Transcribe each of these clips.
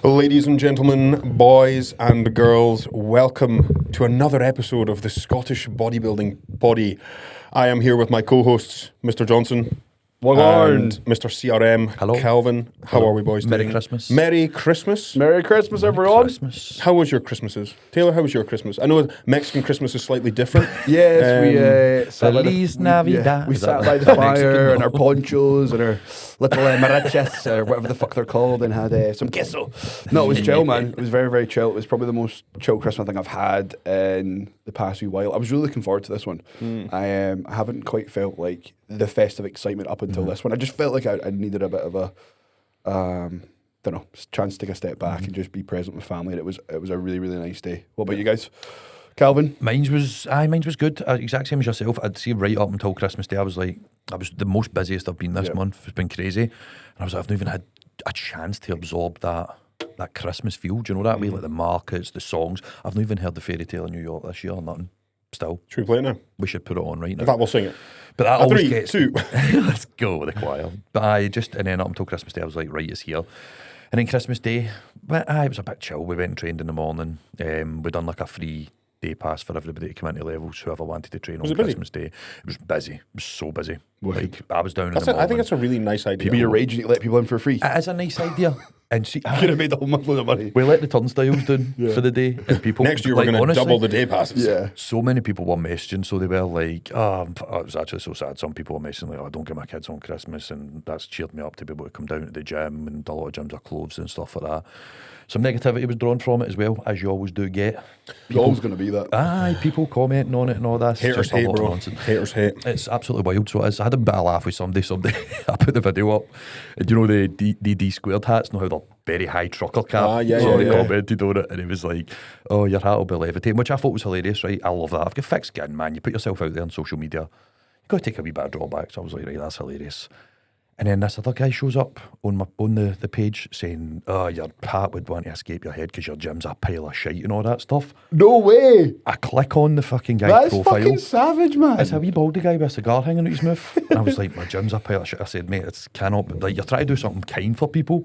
Ladies and gentlemen, boys and girls, welcome to another episode of the Scottish Bodybuilding Body. I am here with my co-hosts, Mr. Johnson, Wagwaaarn, and Mr. CRM, Hello. Calvin. How Hello. are we boys Merry doing? Christmas. Merry Christmas. Merry Christmas, everyone. Christmas. How was your Christmases? Taylor, how was your Christmas? I know Mexican Christmas is slightly different. Yes, we sat by Feliz the, Navidad. we Is sat that by the Mexican? fire and our ponchos and our little mariachis or whatever the fuck they're called and had some queso. No, it was chill, man. It was very, very chill. It was probably the most chill Christmas I think I've had in the past few while. I was really looking forward to this one. I haven't quite felt like the festive excitement up until this one. I just felt like I needed a bit of a don't know, chance to take a step back and just be present with family. And it was a really, really nice day. What about you guys? Calvin? Mine was good. Exact same as yourself. I'd say right up until Christmas Day, I was the most busiest I've been this month. It's been crazy. And I was like, I've not even had a chance to absorb that Christmas feel. Do you know that way? Like the markets, the songs. I've not even heard the Fairy Tale in New York this year or nothing. Still. Should we play it now? We should put it on right now. In fact, we'll sing it. But that always 3, gets 2. Let's go with the choir. But and then up until Christmas Day, I was like, right, it's here. And then Christmas Day, it was a bit chill. We went and trained in the morning. We done like a free day pass for everybody to come into levels, whoever wanted to train on Christmas Day. It was busy. It was so busy. Like, I was down in the morning. I think it's a really nice idea. People, you're raging to let people in for free. It is a nice idea. And see, You could have made a whole load of money. we let the turnstiles down for the day. And people, Next year, we're going to honestly, double the day passes. Yeah. so many people were messaging, so they were like, it was actually so sad. Some people were messaging like, I don't get my kids on Christmas, and that's cheered me up to be able to come down to the gym, and a lot of gyms are closed and stuff like that. Some negativity was drawn from it as well, as you always do get. It's always going to be that. People commenting on it and all that. Haters Just a hate, lot of bro. nonsense. Haters hate. It's absolutely wild. So it is. I had a bit of a laugh with somebody. I put the video up. And you know the D squared hats? Know how they're very high trucker cap? Yeah, so yeah, they yeah. commented on it, and it was like, oh, your hat will be levitating, which I thought was hilarious, right? I love that. I've got thick skin, man. You put yourself out there on social media, you've got to take a wee bit of drawback. So I was like, right, that's hilarious. And then this other guy shows up on the page saying, oh, your hat would want to escape your head because your gym's a pile of shite and all that stuff. No way. I click on the fucking guy's That's profile. fucking savage, man. It's a wee baldy guy with a cigar hanging out his mouth. And I was like, my gym's a pile of shit. I said, mate, it's cannot be. Like, you're trying to do something kind for people.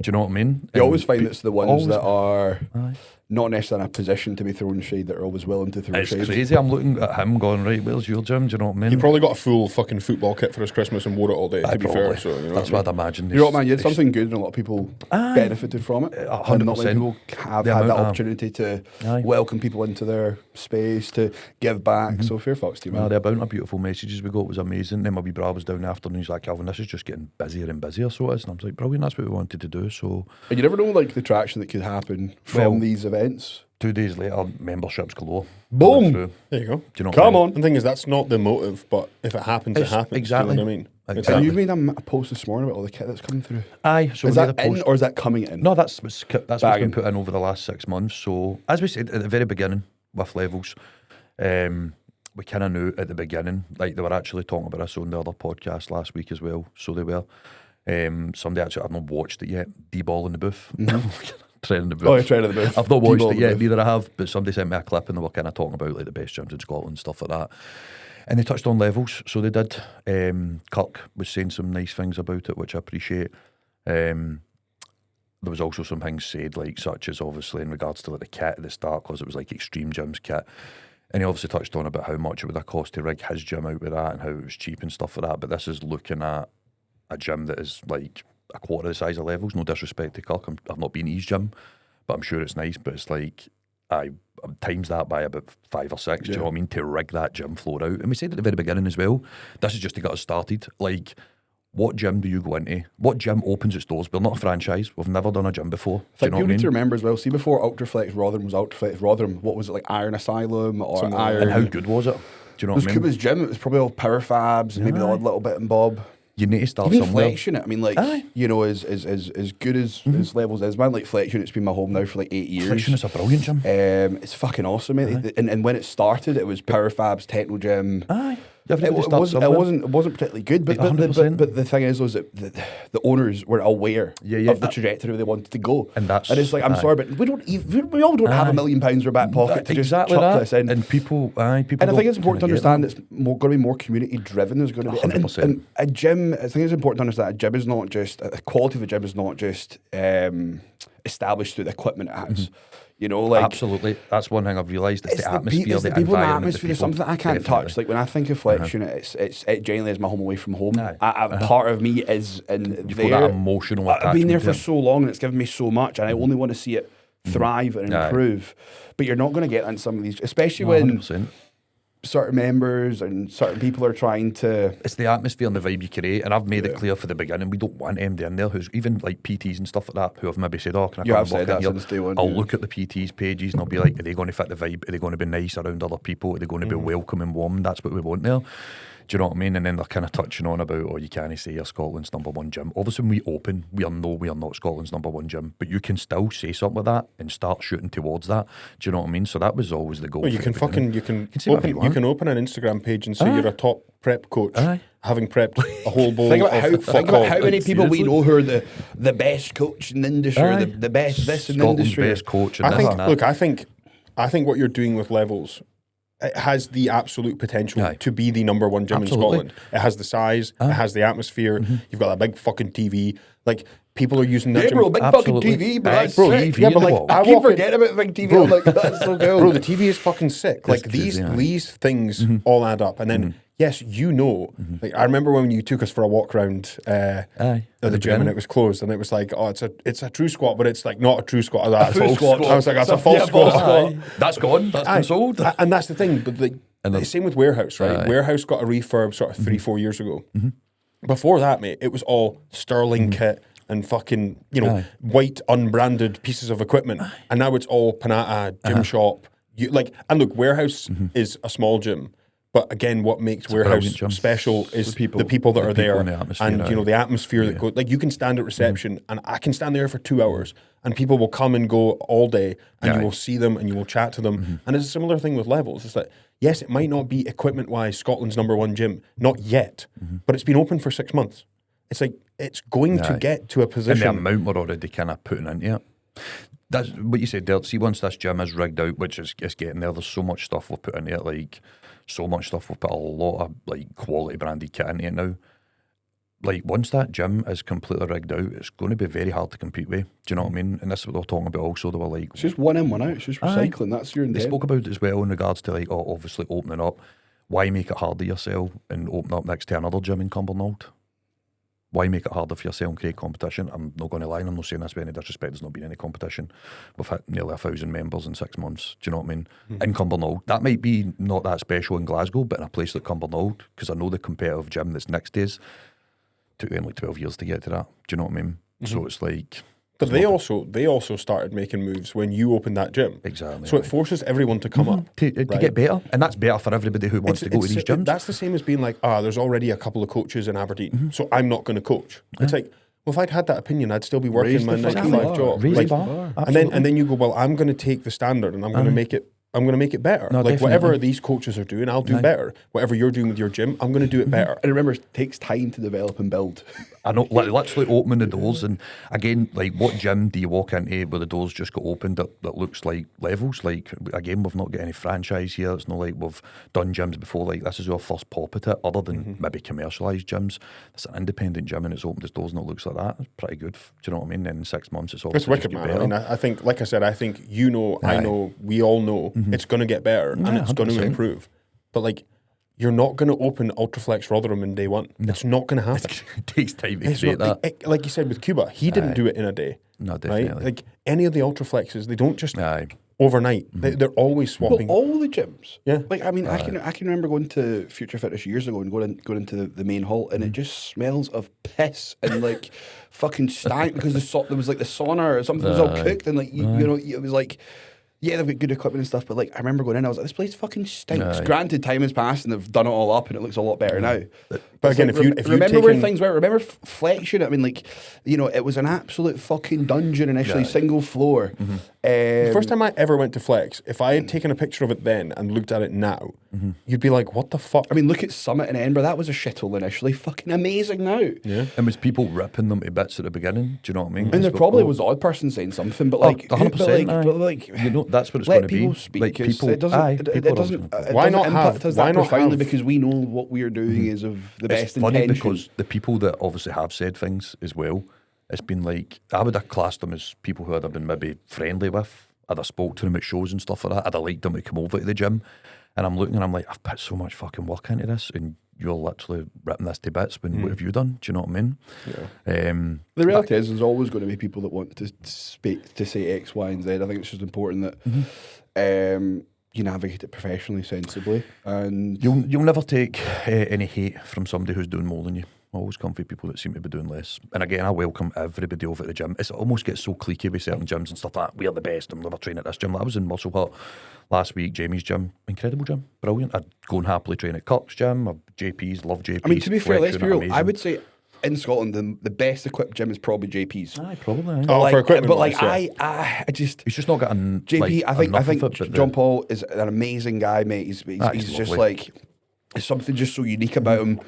Do you know what I mean? You always find it's the ones that are Aye. not necessarily in a position to be throwing shade that are always willing to throw It's shade. crazy. I'm looking at him going, right, where's your gym? Do you know what I mean? He probably got a full fucking football kit for his Christmas and wore it all day, to be fair. So, you know That's what I'd imagine. You know what, man? You did something good, and a lot of people benefited from it. 100%. And not many people have The had that amount of- opportunity to Aye. welcome people into their space, to give back. So fair fucks to you, No, man. the amount of beautiful messages we got was amazing. Then my wee bra was down after, and he's like, Calvin, this is just getting busier and busier, so it is. And I was like, brilliant, that's what we wanted to do. So And you never know, like, the traction that could happen from Well, these events. 2 days later, memberships galore. Boom! Going through. There you go. Do you know what Come I mean? on. The thing is, that's not the motive, but if it happens, it It's- happens. exactly. Do you know what I mean? Exactly. And you've made a post this morning about all the kit that's coming through. Aye, so Is we made that a in post. or is that coming in? No, that's what's been Bagging. put in over the last 6 months. So, as we said at the very beginning with levels, we kind of knew at the beginning, like they were actually talking about us on the other podcast last week as well. So they were. Somebody actually, I've not watched it yet, D-ball in the booth. Training the booth. Oh, you're trying to the booth. I've not watched D-ball it in the yet, booth. neither I have, but somebody sent me a clip and they were kind of talking about like the best gyms in Scotland and stuff like that. And they touched on levels, so they did. Kirk was saying some nice things about it, which I appreciate. There was also some things said, like such as obviously in regards to like the kit at the start, because it was like Extreme Gym's kit. And he obviously touched on about how much it would have cost to rig his gym out with that and how it was cheap and stuff like that. But this is looking at a gym that is like a quarter the size of levels. No disrespect to Kirk, I've not been in his gym, but I'm sure it's nice. But it's like, I times that by about 5 or 6, do you know what I mean, to rig that gym floor out. And we said at the very beginning as well, this is just to get us started. Like, what gym do you go into? What gym opens its doors? We're not a franchise. We've never done a gym before. I Do you think know you what I need to mean? remember as well, see before Ultraflex Rotherham was Ultraflex Rotherham, what was it, like Iron Asylum or Something like that. Iron... And how good was it? Do you know It what was I mean? Kuba's gym, it was probably all power fabs and maybe the odd little bit and bob. You need to start Even somewhere. Flexion, I mean, like, Aye. you know, as good as levels is, man, like Flexion, it's been my home now for like 8 years. Flexion is a brilliant gym. It's fucking awesome, mate. And when it started, it was Power Fabs, Techno Gym. Aye. You have to It start wasn't, somewhere. it wasn't particularly good, but 100%. but the thing is, was that the owners were aware Yeah. of the trajectory they wanted to go, And that's- it's like, I'm aye. sorry, but we all don't have Aye. $1 million in our back pocket to just exactly chuck that. this in. And people. And I think it's important to understand it's going to be more community driven. There's going to be 100%. and a gym. I think it's important to understand a gym is not just the quality of a gym is not just established through the equipment it has. You know, like absolutely, that's one thing I've realised. It's the atmosphere, it's the the people in the environment, atmosphere. There's something that I can't definitely. touch. Like when I think of Flexion, it genuinely is my home away from home. Part of me is in You've there. got that emotional attachment. I've been there for to so long, and it's given me so much, and I only want to see it thrive and improve. But you're not going to get on some of these, especially when 100%. certain members and certain people are trying to. It's the atmosphere and the vibe you create, and I've made it clear for the beginning. We don't want MD in there who's even like PTs and stuff like that who have maybe said, "Oh, can I You come have and said walk in that here?" since day one, I'll yeah. look at the PTs pages and I'll be like, "Are they going to fit the vibe? Are they going to be nice around other people? Are they going to be welcome and warm? That's what we want there." Do you know what I mean? And then they're kind of touching on about, "Oh, you can't say you're Scotland's #1 gym." Obviously, when we open, we are not Scotland's #1 gym, but you can still say something like that and start shooting towards that. Do you know what I mean? So that was always the goal. Well, you for can the beginning. say whatever you can open an Instagram page and say you're a top prep coach, having prepped a whole bowl Think of about how many Like, people we seriously? know who are the best coach in the industry, the best this in the Scotland's industry. best coach. And I this think. and that. Look, I think what you're doing with Levels, it has the absolute potential to be the #1 gym in Scotland. It has the size, it has the atmosphere. You've got that big fucking TV. Like people are using that Yeah, gym. bro, big Absolutely. fucking TV, bro. Aye, That's bro, sick. TV Yeah, in but the like, wall. I I keep walk in- forgetting about the big TV. I'm like, that's so cool. Bro, the TV is fucking sick. Like crazy, these things all add up, and then yes, you know. Like I remember when you took us for a walk around Aye, at the gym, and it was closed, and it was like, oh, it's a true squat, but it's like not a true squat. That's full squat. I was like, that's It's a false yeah, false squat. squat. That's gone. That's been sold. And that's the thing. But the same with Warehouse, right? Warehouse got a refurb sort of 3-4 years ago. Before that, mate, it was all Sterling kit and fucking, white unbranded pieces of equipment. And now it's all Panata, gym shop. And look, Warehouse is a small gym. But again, what makes Warehouse brilliant gym. special is The people. the people that The are people there, and the atmosphere, and aye. the atmosphere that goes. Like you can stand at reception, and I can stand there for 2 hours, and people will come and go all day, and you will see them, and you will chat to them. And it's a similar thing with Levels. It's that yes, it might not be equipment-wise Scotland's #1 gym, not yet, but it's been open for 6 months. It's like it's going to get to a And the position. amount we're already kind of putting into it. That's what you said there. See, once this gym is rigged out, which is getting there, there's so much stuff we've put into it, like so much stuff. We've put a lot of like quality branded kit into it now. Like once that gym is completely rigged out, it's going to be very hard to compete with. Do you know what I mean? And this is what they were talking about also. They were like, It's just one in, one out. It's just recycling. That's your they intent. spoke about it as well in regards to like, obviously opening up. Why make it harder yourself and open up next to another gym in Cumbernauld? Why make it harder for yourself and create competition? I'm not going to lie, and I'm not saying this with any disrespect, there's not been any competition. We've hit nearly 1,000 members in 6 months. Do you know what I mean? In Cumbernauld. That might be not that special in Glasgow, but in a place like Cumbernauld, because I know the competitive gym that's next to us, took them like 12 years to get to that. Do you know what I mean? So it's like... But they also started making moves when you opened that gym. Exactly. So it forces everyone to come up. to right? get better. And that's better for everybody who wants to go to these gyms. That's the same as being like, there's already a couple of coaches in Aberdeen, so I'm not going to coach. It's like, well, if I'd had that opinion, I'd still be working Raise my the 9 to fucking 5 bar. job. Raise Like, the bar. and then you go, well, I'm going to take the standard and I'm going to make it. I'm going to make it better. No, like definitely. whatever these coaches are doing, I'll do better. Whatever you're doing with your gym, I'm going to do it better. And remember, it takes time to develop and build. I know, literally opening the doors, and again, like, what gym do you walk into where the doors just got opened that looks like Levels? Like, again, we've not got any franchise here. It's not like we've done gyms before. Like, this is our first pop at it, other than maybe commercialised gyms. It's an independent gym, and it's opened its doors, and it looks like that. It's pretty good. Do you know what I mean? Then in 6 months, it's It's obviously wicked, just man. get I mean, better. I think, like I said, I think I know, we all know it's going to get better and it's going to 100%. improve. But like, you're not going to open Ultraflex Rotherham in day one. It's not going to happen. It takes time to It's create not- that. like you said with Cuba, he didn't do it in a day. No, Right? definitely. Like any of the Ultraflexes, they don't just Aye. overnight. They're always swapping. Well, all the gyms. Yeah. Like, I mean, I can remember going to Future Fitness years ago and going into the main hall, and it just smells of piss and like fucking stank because there was like the sauna or something was all cooked, and like you know, it was like. Yeah, they've got good equipment and stuff, but like I remember going in, I was like, this place fucking stinks. Aye. Granted, time has passed and they've done it all up and it looks a lot better now. But It's again, like, if you remember where taken- things were, remember Flexion? I mean, like, you know, it was an absolute fucking dungeon initially, single floor. The first time I ever went to Flex, if I had taken a picture of it then and looked at it now, you'd be like, what the fuck? I mean, look at Summit in Edinburgh. That was a shithole initially. Fucking amazing now. yeah. And was people ripping them to bits at the beginning? Do you know what I mean? And there We've probably got- was the odd person saying something, but Oh, like, 100%, but like, you know, that's what it's let going to be. people speak. Like, It's- people, it doesn't. aye, It people are doesn't. always It Why doesn't not impact have- us why that not profoundly have- because we know what we are doing is of the it's best funny intentions. because the people that obviously have said things as well it's been like, I would have classed them as people who I'd have been maybe friendly with. I'd have spoke to them at shows and stuff like that. I'd have liked them to come over to the gym. And I'm looking and I'm like, I've put so much fucking work into this and you're literally ripping this to bits. When what have you done? Do you know what I mean? Yeah. The reality is there's always going to be people that want to speak, to say X, Y, and Z. I think it's just important that you navigate it professionally, sensibly. And you'll never take any hate from somebody who's doing more than you. Always come for people that seem to be doing less. And again, I welcome everybody over at the gym. It almost gets so cliquey with certain gyms and stuff like that. We're the best. I'm never training at this gym. Like I was in Muscle Hut last week, Jamie's gym. Incredible gym. Brilliant. I'd go and happily train at Kirk's gym. JP's, love JP's. I mean, to be fair, let's be real. I would say in Scotland, the best equipped gym is probably JP's. Aye, probably. Aye. Oh, like, for equipment. But like, I just... He's just not getting... JP, like, I think John Paul is an amazing guy, mate. He's just like... There's something just so unique about him.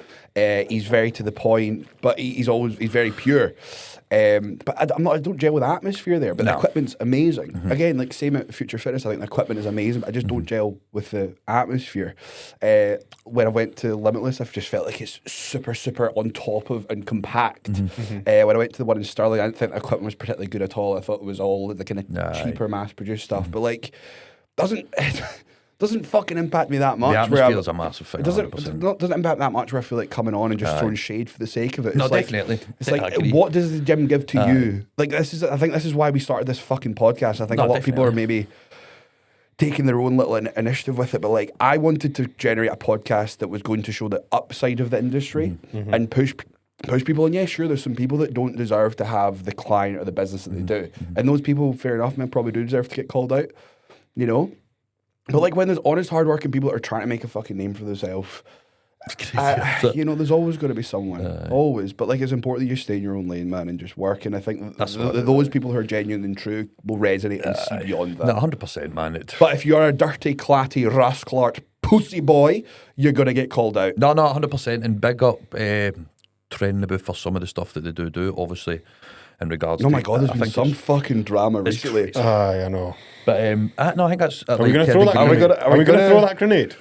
He's very to the point, but he's very pure. But I don't gel with the atmosphere there. But the equipment's amazing. Again, like same at Future Fitness, I think the equipment is amazing. But I just don't gel with the atmosphere. When I went to Limitless, I just felt like it's super, super on top of and compact. When I went to the one in Stirling, I didn't think the equipment was particularly good at all. I thought it was all the kind of cheaper, mass-produced stuff. But like, doesn't fucking impact me that much. The atmosphere is a massive thing. It doesn't impact that much where I feel like coming on and just throwing shade for the sake of it. It's no, like, definitely. It's like, what does the gym give to you? Like, I think this is why we started this fucking podcast. I think a lot of people are maybe taking their own little initiative with it, but like, I wanted to generate a podcast that was going to show the upside of the industry and push people. And yeah, sure, there's some people that don't deserve to have the client or the business that they do. And those people, fair enough, man, probably do deserve to get called out, you know? But like when there's honest, hardworking people that are trying to make a fucking name for themselves, you know, there's always going to be someone, always. But like, it's important that you stay in your own lane, man, and just work. And I think those people who are genuine and true will resonate and see beyond that. 100%, man. But if you're a dirty, clatty, rascalart pussy boy, you're going to get called out. No, 100%. And big up Training the Booth for some of the stuff that they do, obviously. In regards to... Oh my God, there's been some fucking drama recently. I know. But no, I think that's... Are we going to throw that grenade? Are we going to throw that grenade?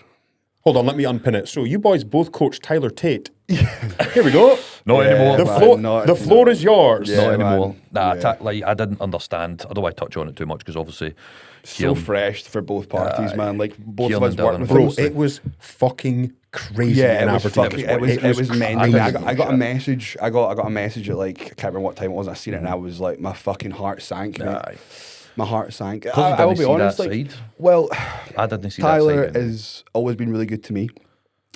Hold on, let me unpin it. So you boys both coach Tyler Tate. Here we go. Not anymore. The floor is yours. Not anymore. Like I didn't understand. I don't want to touch on it too much because obviously... So fresh for both parties, man. Like both of us working with bro, it was fucking crazy. Yeah, it was mental. I got a message. I got a message at like, I can't remember what time it was. I seen it and I was like, my fucking heart sank. My heart sank. I will be honest. Like, well, I didn't see Tyler that side has always been really good to me,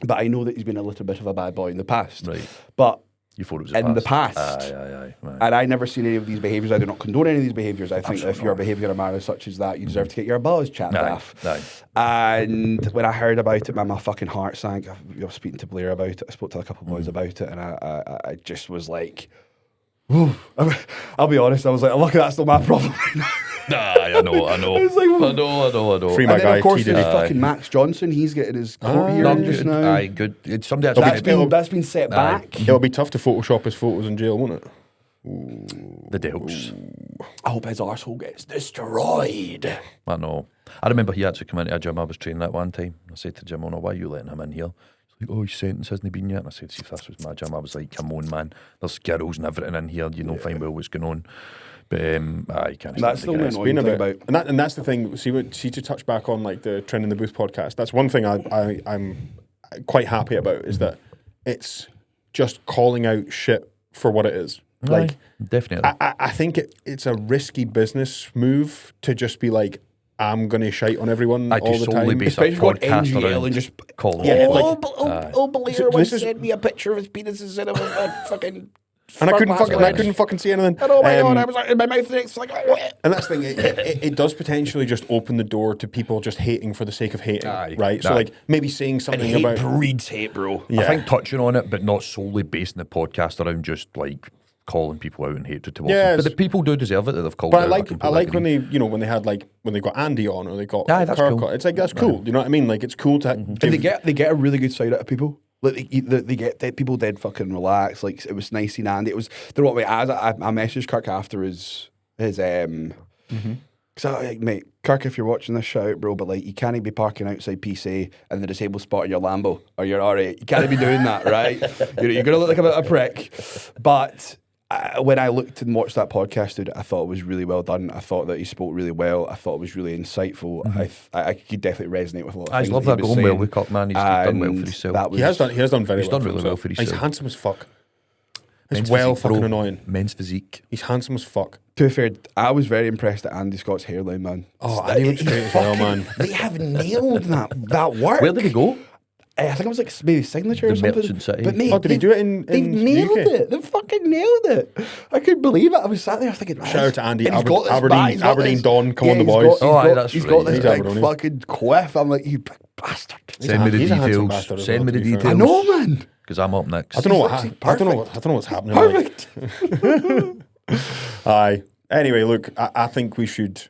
but I know that he's been a little bit of a bad boy in the past. Right. But you thought it was in the past. Aye. And I never seen any of these behaviours. I do not condone any of these behaviours. I think that if you're behaving in a manner such as that, you deserve to get your balls chapped off. And when I heard about it, man, my fucking heart sank. I was speaking to Blair about it. I spoke to a couple of boys about it, and I just was like, whew. I'll be honest, I was like, look, that's not my problem. I know. It's like, I know. Free my and then, guy, of course, there's TD. fucking Max Johnson. He's getting his court hearing just now. Aye, good. It's somebody That's been set back. It'll be tough to Photoshop his photos in jail, won't it? The Dells. I hope his arsehole gets destroyed. I know. I remember he actually came into a gym I was training at one time. I said to Jim, "Oh no, why are you letting him in here?" He's like, "Oh, his sentence hasn't been yet." And I said, "See, if this was my gym," I was like, "Come on, man. There's girls and everything in here. You know fine well what's going on." But I can't. That's the only thing about. And that's the thing. See to touch back on like the Trend in the Booth podcast. That's one thing I'm quite happy about is that it's just calling out shit for what it is. Like, definitely. I think it's a risky business move to just be like, I'm going to shite on everyone all the time. Especially if you've got NGL and just call Blair once sent me a picture of his penis instead of a fucking... And I couldn't fucking see anything. And oh my God, I was like, in my mouth, it's like... And that's the thing, it does potentially just open the door to people just hating for the sake of hating, right? So like, maybe saying something and about... hate breeds hate, bro. I think touching on it, but not solely basing the podcast around just like... calling people out and hatred towards them. But the people do deserve it that they've called. But I like when they, when they had when they got Andy on or they got Kirk cool. on. It's like that's cool. You know what I mean? Like it's cool to. And they get a really good side out of people. Like they get people dead fucking relaxed. Like it was nice seeing Andy. It was I messaged Kirk after his So, like, mate, Kirk, if you're watching this, shout out, bro, but like, you can't be parking outside PC and the disabled spot in your Lambo, or you're alright. You can't be doing that, right? You're gonna look like a bit of a prick. But when I looked and watched that podcast, dude, I thought it was really well done. I thought that he spoke really well. I thought it was really insightful. I could definitely resonate with a lot of I things love that that he was going well saying. with Cock, man. He's done well for And himself. that was- He has done very He's well. done for really well himself. for He's himself. handsome as fuck. Men's It's well physique, bro. fucking annoying. Men's physique. He's handsome as fuck. To be fair, I was very impressed at Andy Scott's hairline, man. Oh, Andy looks great as well, man. They have nailed that work. Where did he go? I think it was like maybe Signature or The something. Merchant City. But mate, Oh, did he do it in They've the nailed UK? it. They fucking nailed it. I couldn't believe it. I was sat there thinking, Shout out to Andy, and he's got this Aberdeen- back, he's got Aberdeen this- Don, come on the he's boys. got- he's Oh, aye, got- that's he's right. got this He's big Aberdeen. fucking quiff. I'm like, you big bastard. Send me the He's a handsome details. bastard as Send well, me to the be fair. details. I know, man. Because I'm up next. I don't know Perfect. I don't know what's happening. Like. Perfect. Aye. Anyway, look, I think we should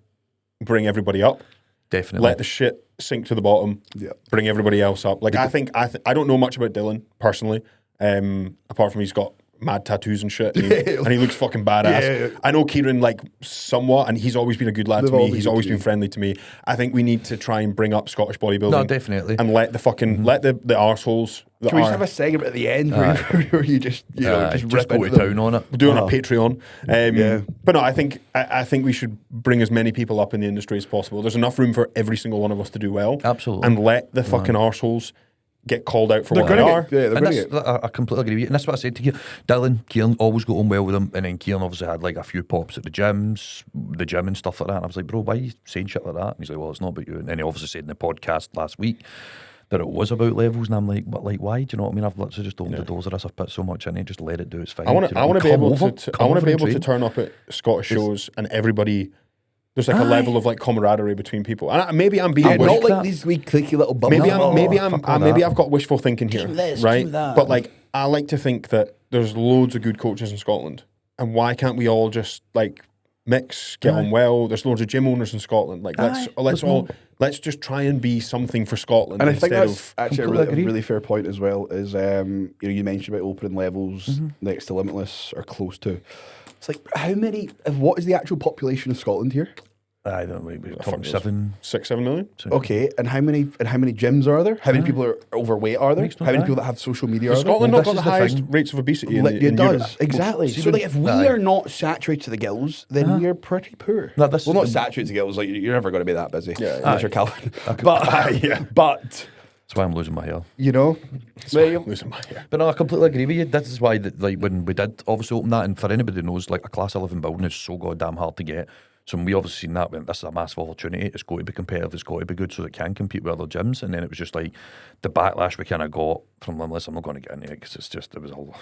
bring everybody up. Definitely. Let the shit sink to the bottom. Yeah. Bring everybody else up. Like I don't know much about Dylan personally. Apart from he's got mad tattoos and shit, and he looks fucking badass. Yeah. I know Kieran like somewhat, and he's always been a good lad They've to all me. been He's good always to been you. friendly to me. I think we need to try and bring up Scottish bodybuilding. No, definitely. And let the fucking let the arseholes that Can we just are have a segment at the end where you just Just rip go into to them? town on it. we're doing a Patreon. Yeah. But no, I think we should bring as many people up in the industry as possible. There's enough room for every single one of us to do well. Absolutely. And let the fucking arseholes get called out for They're what they gonna are. get, yeah, they're And gonna that's, get. I completely agree with you. And that's what I said to you. Dylan, Kieran always got on well with him. And then Kieran obviously had like a few pops at the gym and stuff like that. And I was like, bro, why are you saying shit like that? And he's like, well, it's not about you. And then he obviously said in the podcast last week that it was about levels. And I'm like, but like, why? Do you know what I mean? I've literally just opened the doors of this. I've put so much in it. Just let it do its thing. I want Do you know to what be mean? able Come over, to come I want to over be and able to train. turn up at Scottish shows and everybody. There's like a level of like camaraderie between people, and maybe I'm being Yeah, not that. like these wee cliquey little bubbles. maybe that. I've got wishful thinking here, Team this, right? team that. But like I like to think that there's loads of good coaches in Scotland, and why can't we all just like mix, get on well? There's loads of gym owners in Scotland. Like let's just try and be something for Scotland And I think instead that's of. actually a Completely really, agree. really fair point as well. Is you mentioned about opening levels next to Limitless or close to. It's like how many? What is the actual population of Scotland here? I don't know, we're talking knows? 7 million. Okay, and how many gyms are there? How many people are overweight are there? Mixed How many up, people that have social media are Has there? Scotland Well, not got this the is the highest thing. rates of obesity in, It in does, Europe? exactly. see, So like if we aye. are not saturated to the gills, then we are pretty poor. No, this well, is not the- saturated to the gills, like you're never going to be that busy. Yeah, Unless aye. you're Calvin. But That's why I'm losing my hair. you know, well, you- Losing my hair. But no, I completely agree with you. This is why, like, when we did obviously open that, and for anybody who knows, like, a Class 11 building is so goddamn hard to get. So when we obviously seen that, went, this is a massive opportunity. It's got to be competitive. It's got to be good so it can compete with other gyms. And then it was just like the backlash we kind of got from Limitless. I'm not going to get into it because it's just, it was all.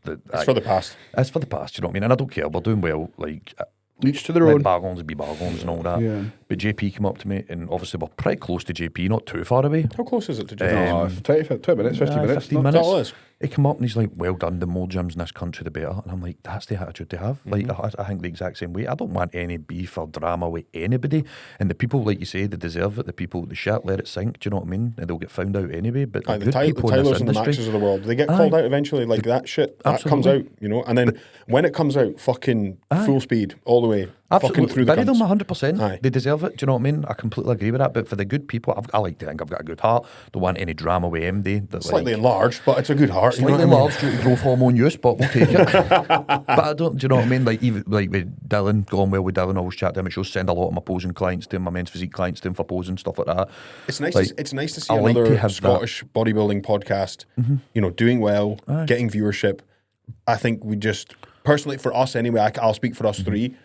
It's for the past. It's for the past, you know what I mean? And I don't care. We're doing well. Like, each to their let own. bargains be bargains and all that. Yeah. But JP came up to me, and obviously we're pretty close to JP, not too far away. How close is it to Japan? Oh, 20 minutes, 15 minutes. 15 not- minutes. all it is. He came up and he's like, well done, the more gyms in this country, the better. And I'm like, that's the attitude to have. Like, I think the exact same way. I don't want any beef or drama with anybody. And the people, like you say, they deserve it. The people, the shit, let it sink. Do you know what I mean? And they'll get found out anyway. But Aye, the the good people in Tylers this and the industry, Maxes of the world, they get Aye. called out eventually. Like that shit, that comes out, Absolutely. you know. And then when it comes out, fucking full speed all the way, fucking absolutely, through the bury them cunts. 100%. Aye. They deserve it. Do you know what I mean? I completely agree with that. But for the good people, I like to think I've got a good heart. Don't want any drama with MD. That, Slightly like, enlarged, but it's a good heart. You know Slightly what I mean? large due to growth hormone use, but we'll take it. But I don't, do you know what I mean? Like, even like with Dylan, going well with Dylan, I always chat to him at shows, send a lot of my posing clients to him, my men's physique clients to him for posing, stuff like that. It's nice. Like, It's nice to see I like another to have Scottish bodybuilding podcast, you know, doing well, getting viewership. I think we just personally, for us anyway, I'll speak for us three.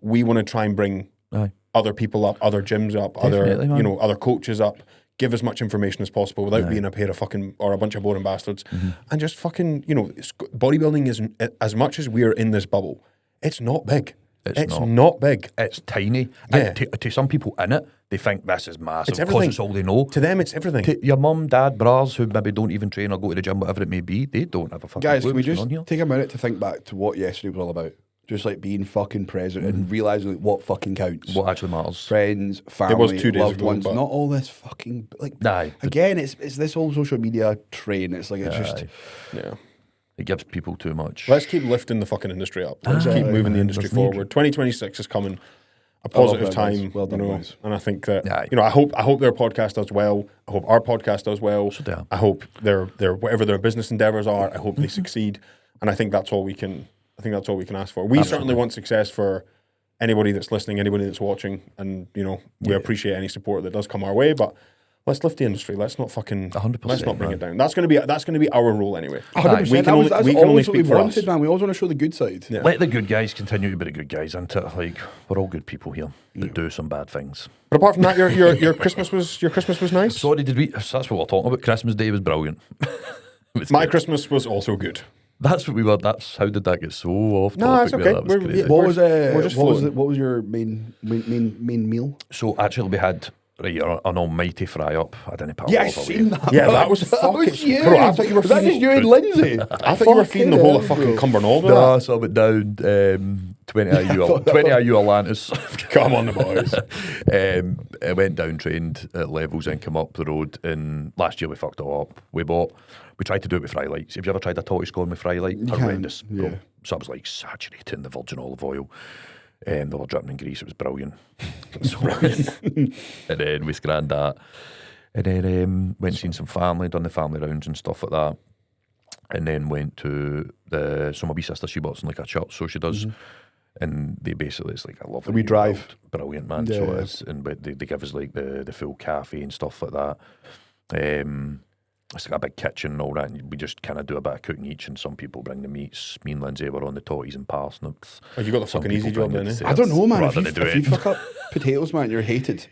We want to try and bring Aye. other people up, other gyms up, Definitely, man. other coaches up. Give as much information as possible without being a pair of fucking or a bunch of boring bastards, and just fucking bodybuilding is as much as we're in this bubble. It's not big. It's not big. It's tiny. Yeah. And to some people in it, they think this is massive It's because everything. it's all they know. To them, it's everything. To your mum, dad, bras who maybe don't even train or go to the gym, whatever it may be, they don't have a fucking Guys, clue can we what's going just on here. take a minute to think back to what yesterday was all about? Just like being fucking present and realising like, what fucking counts. What actually matters? Friends, family, 2 days loved ago, ones. but- Not all this fucking like. Aye. Again, it's this whole social media train. It's like it's just. Aye. Yeah. It gives people too much. Let's keep lifting the fucking industry up. Let's keep moving the industry There's need. forward. 2026 is coming. A Well positive done, guys. time, Well done, you know, guys. and I think that Aye. I hope their podcast does well. I hope our podcast does well. So do I. I hope their whatever their business endeavors are. I hope they succeed, and I think that's all we can I think that's all we can ask for. We certainly want success for anybody that's listening, anybody that's watching, and we appreciate any support that does come our way. But let's lift the industry. Let's not fucking 100%, let's not bring it down. That's going to be our role anyway. 100%. We can only speak for us. Man. We always want to show the good side. Yeah. Let the good guys continue to be the good guys, and like we're all good people here that do some bad things. But apart from that, your Christmas was nice. Sorry, did we? That's what we're talking about. Christmas Day was brilliant. My Christmas was also good. That's what we were. That's how did that get so off topic? No, it's okay. That was crazy. What was your main meal? So actually, we had an almighty fry up. I didn't pass. Yeah, I seen that. Yeah, that was fucking. you. Bro, I thought you were Was that just feeding. you and Lindsay? I thought you were feeding the whole of fucking Cumbernauld with No, that. so I went down 20 IU Atlantis. Come on, the boys. I went down, trained at levels, and come up the road. And last year we fucked it all up. We tried to do it with fry lights. Have you ever tried a tortoise corn with fry light? Horrendous. Yeah. So I was like saturating the virgin olive oil. They were dripping in grease. It was brilliant. And then we scanned that. And then went and seen some family, done the family rounds and stuff like that. And then went to so my wee sister, she works in like a church, so she does. And they basically, it's like a lovely We drive. Brilliant, man. Yeah. So it is. And they give us like the full cafe and stuff like that. It's like a big kitchen and all that, and we just kind of do a bit of cooking each, and some people bring the meats. Me and Lindsay were on the totties and parsnips. Oh, you got the Some fucking easy people job bring then, the eh? I don't know, man. rather If than you do it. fuck up potatoes, man, you're hated.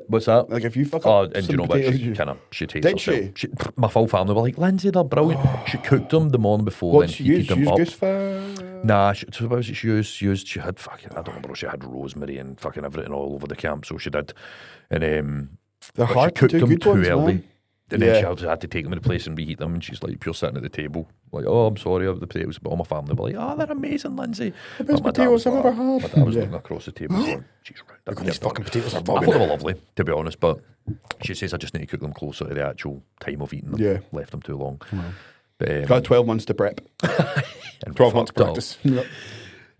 What's that? Like if you fuck Oh, up and some you know what? potatoes, She takes Did herself. she? My full family were like, Lindsay, they're brilliant. She cooked them the morning before, what then she heated used? them She used up. goose fat. Nah, so what was it she used? She had fucking, I don't know, bro. She had rosemary and fucking everything all over the camp, so she did. And They're but she hard to cooked do them good too ones, early. man. And then Yeah. she also had to take them to the place and reheat them, and she's like, pure sitting at the table, like, oh, I'm sorry, the potatoes. But all my family were like, oh, they're amazing, Lindsay. The best potatoes I've ever had. My dad was looking across the table going, jeez, right. These fucking potatoes are I thought bugging. they were lovely, to be honest, but she says I just need to cook them closer to the actual time of eating them. Yeah. Left them too long. But, Got 12 months to prep. and 12 months fucked up. practice.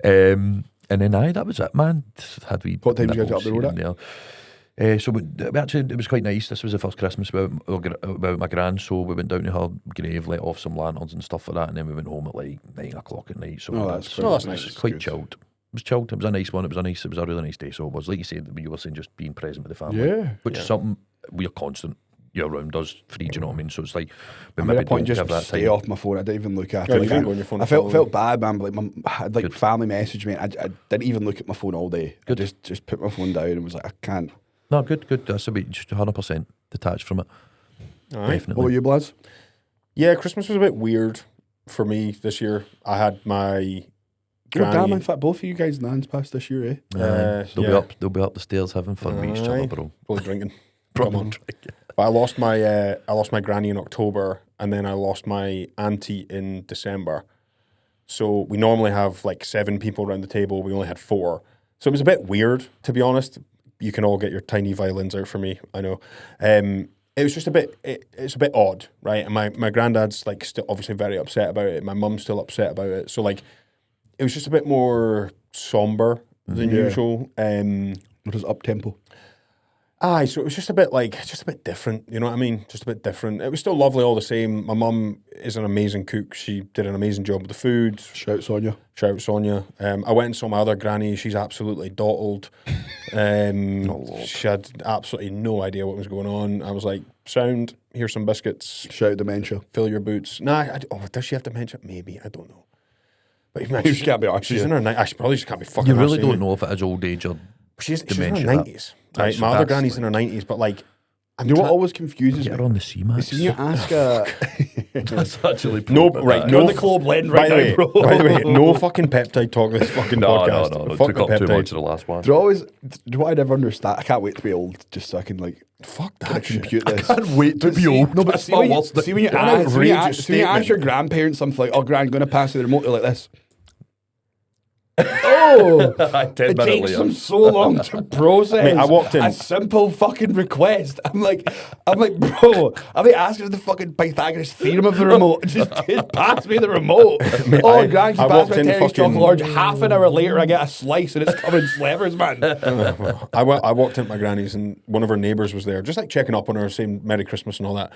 And then that was it, man. Had we What time did you guys get up the road at? there. So we actually, it was quite nice. This was the first Christmas without my gran, so we went down to her grave, let off some lanterns and stuff like that, and then we went home at like 9 o'clock at night. So That's nice. It was quite chilled. It was chilled. It was a nice one. It was a really nice day. So it was, like you said, you were saying, just being present with the family, which is something we're constant. You're around us free, do you know what I mean? So it's like we I made maybe a point don't just have that stay time. off my phone. I didn't even look at Yeah, it. you didn't go on your phone I at all. felt bad, man. But I had like Good. family message me. I didn't even look at my phone all day. Good. I just put my phone down and was like, I can't. No, good. That's a bit just 100% detached from it. All right. What Definitely. were you, Blaz? Yeah, Christmas was a bit weird for me this year. I had my Oh, damn, granny. in fact, both of you guys' nans passed this year, eh? They'll be up the stairs having fun with each other, Aye. bro. Probably drinking. Probably Come on. But I lost my granny in October, and then I lost my auntie in December. So we normally have like 7 people around the table. We only had 4. So it was a bit weird, to be honest. You can all get your tiny violins out for me, I know. It was just a bit, it's a bit odd, right? And my granddad's like still obviously very upset about it. My mum's still upset about it. So like, it was just a bit more somber than usual. What is up tempo? Aye, so it was just a bit different, you know what I mean? Just a bit different. It was still lovely all the same. My mum is an amazing cook. She did an amazing job with the food. Shout Sonia. Shout out Sonia. I went and saw my other granny. She's absolutely dottled. She had absolutely no idea what was going on. I was like, sound, here's some biscuits. Shout dementia. Fill your boots. Nah, does she have dementia? Maybe, I don't know. But man, You just can't be arsed, she's yeah. in her she probably just can't be fucking You really arsed, don't eh? know if it is old age or She's in dementia. her 90s. Right? My other granny's in her 90s, but like, You know what always confuses get me? her on the C-Max. Is when you ask a... That's actually No, proven right, that. no. You're on the club blend right by the now, way, bro. By the way, no fucking peptide talk this fucking No, podcast. no. Fuck Took the up too peptide. much of the last one. Do you know what I never understand? I can't wait to be old just so I can like Fuck kind that of shit. compute this. Can't wait to be old. No, but it's See not when you- worse. see when you What an ask, see when you outrageous ask, see when you ask statement. your grandparents something like, "Oh, grand, going to pass you the remote," they're like this. Oh, 10 it minutes takes later. them so long to process. Mate, I walked in- a simple fucking request. I'm like, bro, I'll be asking the fucking Pythagoras theorem of the remote. Just pass me the remote. Mate, Oh, I- grand, I you pass walked me in Terry's fucking- chocolate orange. Half an hour later, I get a slice and it's covered in slivers, man. I walked into my granny's and one of her neighbours was there, just like checking up on her, saying Merry Christmas and all that.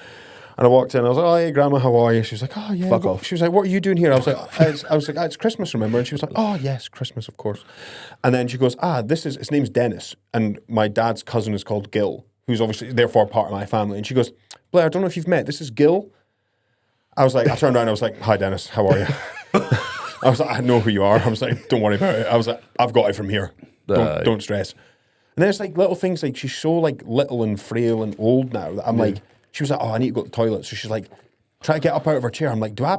And I walked in, I was like, oh, hey, Grandma, how are you? She was like, oh, yeah. Fuck off. She was like, what are you doing here? I was like, it's Christmas, remember? And she was like, oh, yes, Christmas, of course. And then she goes, his name's Dennis. And my dad's cousin is called Gil, who's obviously, therefore, part of my family. And she goes, Blair, I don't know if you've met. This is Gil. I turned around and I was like, hi, Dennis, how are you? I was like, I know who you are. I was like, don't worry about it. I was like, I've got it from here. Don't stress. And then it's like little things, like she's so like little and frail and old now that I'm like, she was like, oh, I need to go to the toilet. So she's like, try to get up out of her chair. I'm like, do I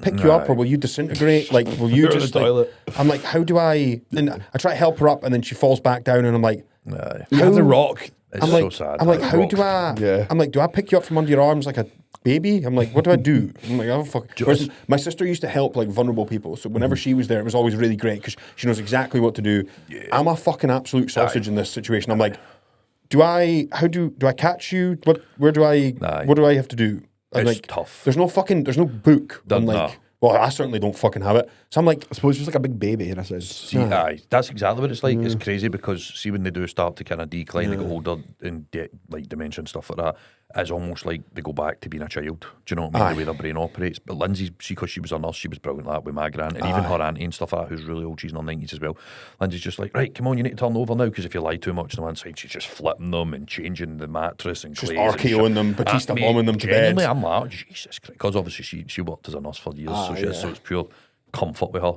pick you up or will you disintegrate? Like, will you just toilet. I'm like, how do I? And I try to help her up and then she falls back down and I'm like, you have the rock. It's so sad. I'm like, how do I? Yeah. I'm like, do I pick you up from under your arms like a baby? I'm like, what do I do? I'm like, oh fuck. Whereas my sister used to help like vulnerable people, so whenever she was there, it was always really great because she knows exactly what to do. Yeah. I'm a fucking absolute sausage in this situation. I'm like, do I catch you? What do I have to do? I'm It's like, tough. There's no book. I'm like, well, I certainly don't fucking have it. So I'm like, I suppose it's just like a big baby in a sense. See, that's exactly what it's like. It's crazy because see when they do start to kind of decline, they get older and like dementia and stuff like that. It's almost like they go back to being a child. Do you know what I mean? The way their brain operates. But Lindsay, see, because she was a nurse, she was brilliant like that with my gran, and even her auntie and stuff like that, who's really old, she's in her 90s as well. Lindsay's just like, right, come on, you need to turn over now because if you lie too much on one side, she's just flipping them and changing the mattress and just RKOing them, Batista bombing them to bed. I'm like, Jesus Christ, because obviously she worked as a nurse for years, so it's pure comfort with her.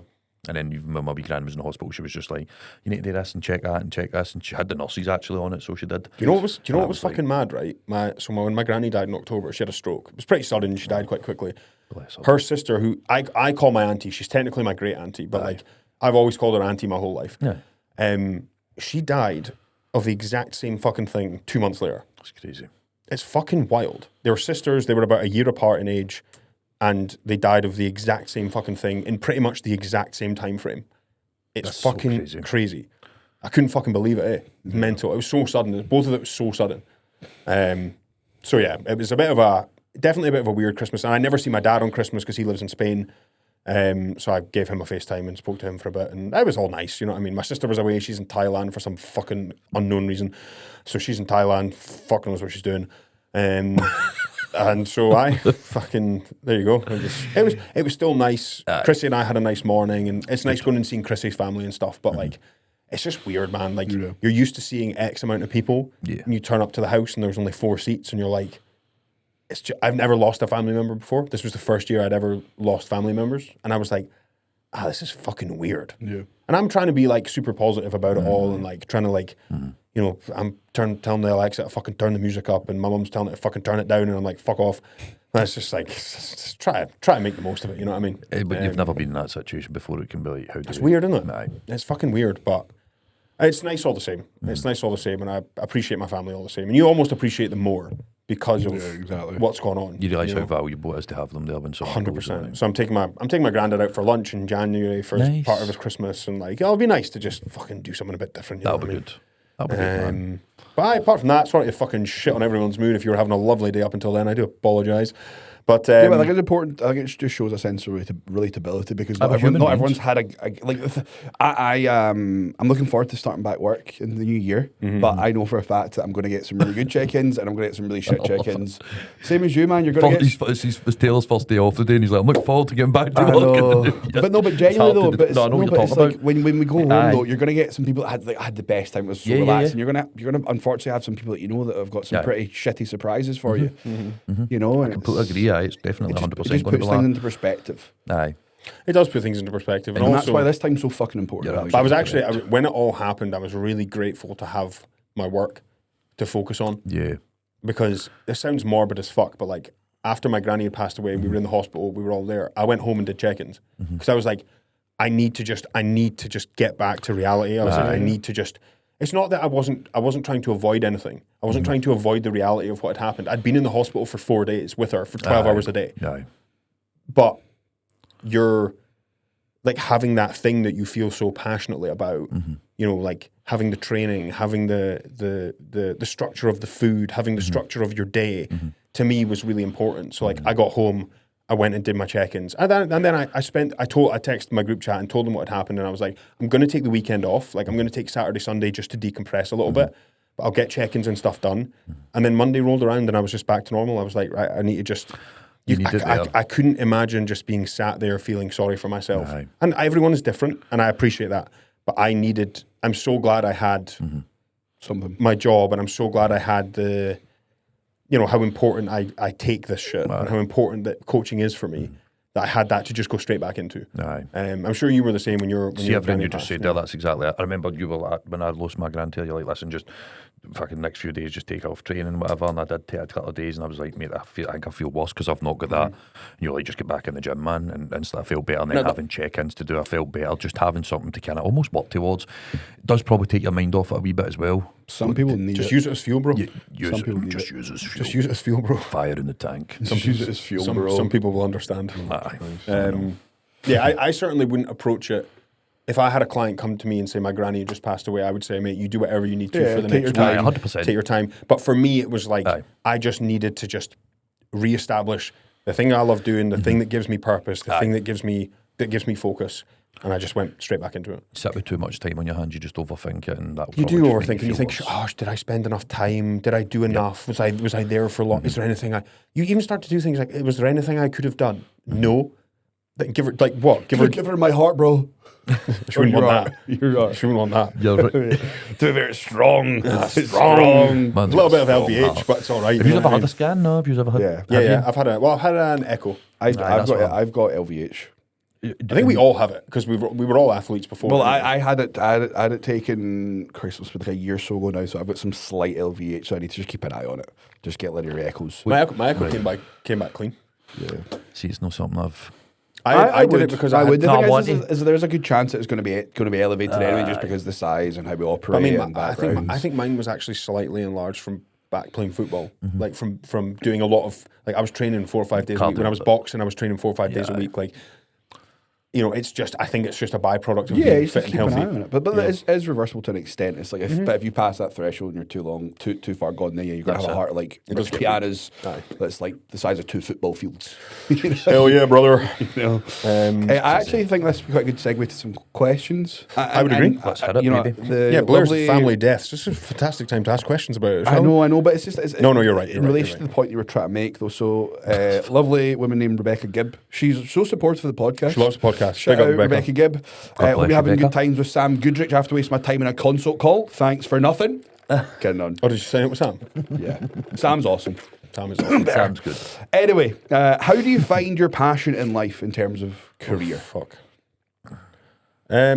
And then even when my wee gran was in the hospital, she was just like, you need to do this and check that and check this. And she had the nurses actually on it, so she did. Do you know what was fucking mad, right? When my granny died in October, she had a stroke. It was pretty sudden. She died quite quickly. Bless her. Her sister, who I call my auntie, she's technically my great auntie, but like I've always called her auntie my whole life. Yeah. She died of the exact same fucking thing 2 months later. That's crazy. It's fucking wild. They were sisters. They were about a year apart in age, and they died of the exact same fucking thing in pretty much the exact same time frame. It's That's fucking so crazy. I couldn't fucking believe it. It was mental. It was so sudden. Both of it was so sudden. So yeah, it was definitely a bit of a weird Christmas. And I never see my dad on Christmas because he lives in Spain. So I gave him a FaceTime and spoke to him for a bit, and it was all nice. You know what I mean? My sister was away. She's in Thailand for some fucking unknown reason. So she's in Thailand. Fuck knows what she's doing. And so I fucking, there you go. It was still nice. Chrissy and I had a nice morning, and it's nice going and seeing Chrissy's family and stuff, but like, it's just weird, man. Like, you're used to seeing X amount of people, and you turn up to the house and there's only 4 seats, and you're like, I've never lost a family member before. This was the first year I'd ever lost family members, and I was like, this is fucking weird. Yeah. And I'm trying to be like super positive about it all, and like trying to like, you know, I'm telling the Alexa to fucking turn the music up, and my mum's telling it to fucking turn it down, and I'm like, fuck off. And it's just like, just try and make the most of it, you know what I mean? But you've never been in that situation before. It can be like, it's weird, isn't it? Aye. It's fucking weird, but it's nice all the same. It's nice all the same, and I appreciate my family all the same. And you almost appreciate them more because of what's going on. You realise how valuable it is to have them there when someone 100%. So I'm taking my granddad out for lunch in January for part of his Christmas, and like, it'll be nice to just fucking do something a bit different. That'll be good. That'll be good, man. But apart from that, sorry to fucking shit on everyone's mood if you were having a lovely day up until then. I do apologise. But yeah, but I think it's important. I think it just shows a sense of relatability because not everyone's had I'm looking forward to starting back work in the new year, but I know for a fact that I'm going to get some really good check-ins and I'm going to get some really shit check-ins. Same as you, man. You're going to get. It's Taylor's first day off today, and he's like, "I'm looking forward to getting back to work." But genuinely though, I know what you're talking about. Like when we go home though, you're going to get some people that had the best time. It was so relaxed, and you're going to unfortunately have some people that you know that have got some pretty shitty surprises for you. You know, and I completely agree. It's definitely 100%. It just puts things into perspective. Aye. It does put things into perspective. And that's why this time's so fucking important. I was actually, when it all happened, I was really grateful to have my work to focus on. Yeah. Because this sounds morbid as fuck, but like, after my granny had passed away, we were in the hospital, we were all there. I went home and did check-ins. Because I was like, I need to just get back to reality. I was like, I need to just... It's not that I wasn't trying to avoid anything. I wasn't trying to avoid the reality of what had happened. I'd been in the hospital for 4 days with her for 12 hours a day. But you're like having that thing that you feel so passionately about, you know, like having the training, having the structure of the food, having the structure of your day, to me was really important. So like I got home, I went and did my check-ins. And then I texted my group chat and told them what had happened. And I was like, I'm going to take the weekend off. Like, I'm going to take Saturday, Sunday just to decompress a little bit. but I'll get check-ins and stuff done. And then Monday rolled around and I was just back to normal. I was like, right, I need to just... I couldn't imagine just being sat there feeling sorry for myself. Aye. And everyone is different, and I appreciate that. But I'm so glad I had something, my job, and I'm so glad I had the, how important I take this shit and how important that coaching is for me. That I had that to just go straight back into. Aye. I'm sure you were the same when you were. Everything you just said there, that's exactly it. I remember you were like, when I lost my grandchild, you're like, listen, just fucking next few days, just take off training and whatever. And I did take a couple of days, and I was like, mate, I think I feel worse because I've not got that. And you're like, just get back in the gym, man, and instantly I feel better. And then having check-ins to do, I felt better. Just having something to kind of almost work towards. It does probably take your mind off it a wee bit as well. Some people need just use it as fuel, bro. Use it as fuel. Just use it as fuel, bro. Fire in the tank. Use it as fuel, bro. Some people will understand. I certainly wouldn't approach it. If I had a client come to me and say my granny just passed away, I would say, mate, you do whatever you need to for the next time. 100%. Take your time. But for me, it was like I just needed to just reestablish the thing I love doing, the thing that gives me purpose, the thing that gives me focus. And I just went straight back into it. Sit with too much time on your hands, you just overthink it, and that. You do overthink, and you think, "Oh, did I spend enough time? Did I do enough? Was I there for long? Is there anything You even start to do things like, was there anything I could have done? No. Give her what? Give her my heart, bro. She wouldn't want that. She wouldn't want that. Too very strong. Strong. Man, a little bit of LVH, but it's all right. Have you ever had a scan? No, have you ever had? Yeah. I've had an echo. I've got LVH. I think we all have it because we were all athletes before. Well, I had it taken. Christ, it was like a year or so ago now. So I've got some slight LVH. So I need to just keep an eye on it. Just get linear echoes. My echo came back clean. Yeah. See, it's not something I did it because I would. The thing is there's a good chance that it's going to be elevated anyway, just because of the size and how we operate. I think mine was actually slightly enlarged from back playing football, like from doing a lot of I was training 4 or 5 days a week when I was boxing. I was training 4 or 5 days a week, it's just, I think it's just a byproduct of being fit and healthy. An eye on it. But it's reversible to an extent. It's like, if you pass that threshold and you're too far gone, then you're going to have a heart like Rich Piana's that's like the size of 2 football fields. Hell yeah, brother. I actually think that's quite a good segue to some questions. I would agree. Let's hit it, maybe. Blair's family deaths. This is a fantastic time to ask questions about it. I know, but it's just... No, you're right. In relation to the point you were trying to make, though, so lovely woman named Rebecca Gibb. She's so supportive of the podcast. She loves the podcast. Shout out Rebecca Gibb. Hope you're having good times with Sam Goodrich. I have to waste my time in a consult call. Thanks for nothing. Getting on. Oh, did you sign up with Sam? Yeah. Sam's awesome. Sam is awesome. Sam's good. Anyway, how do you find your passion in life in terms of career? I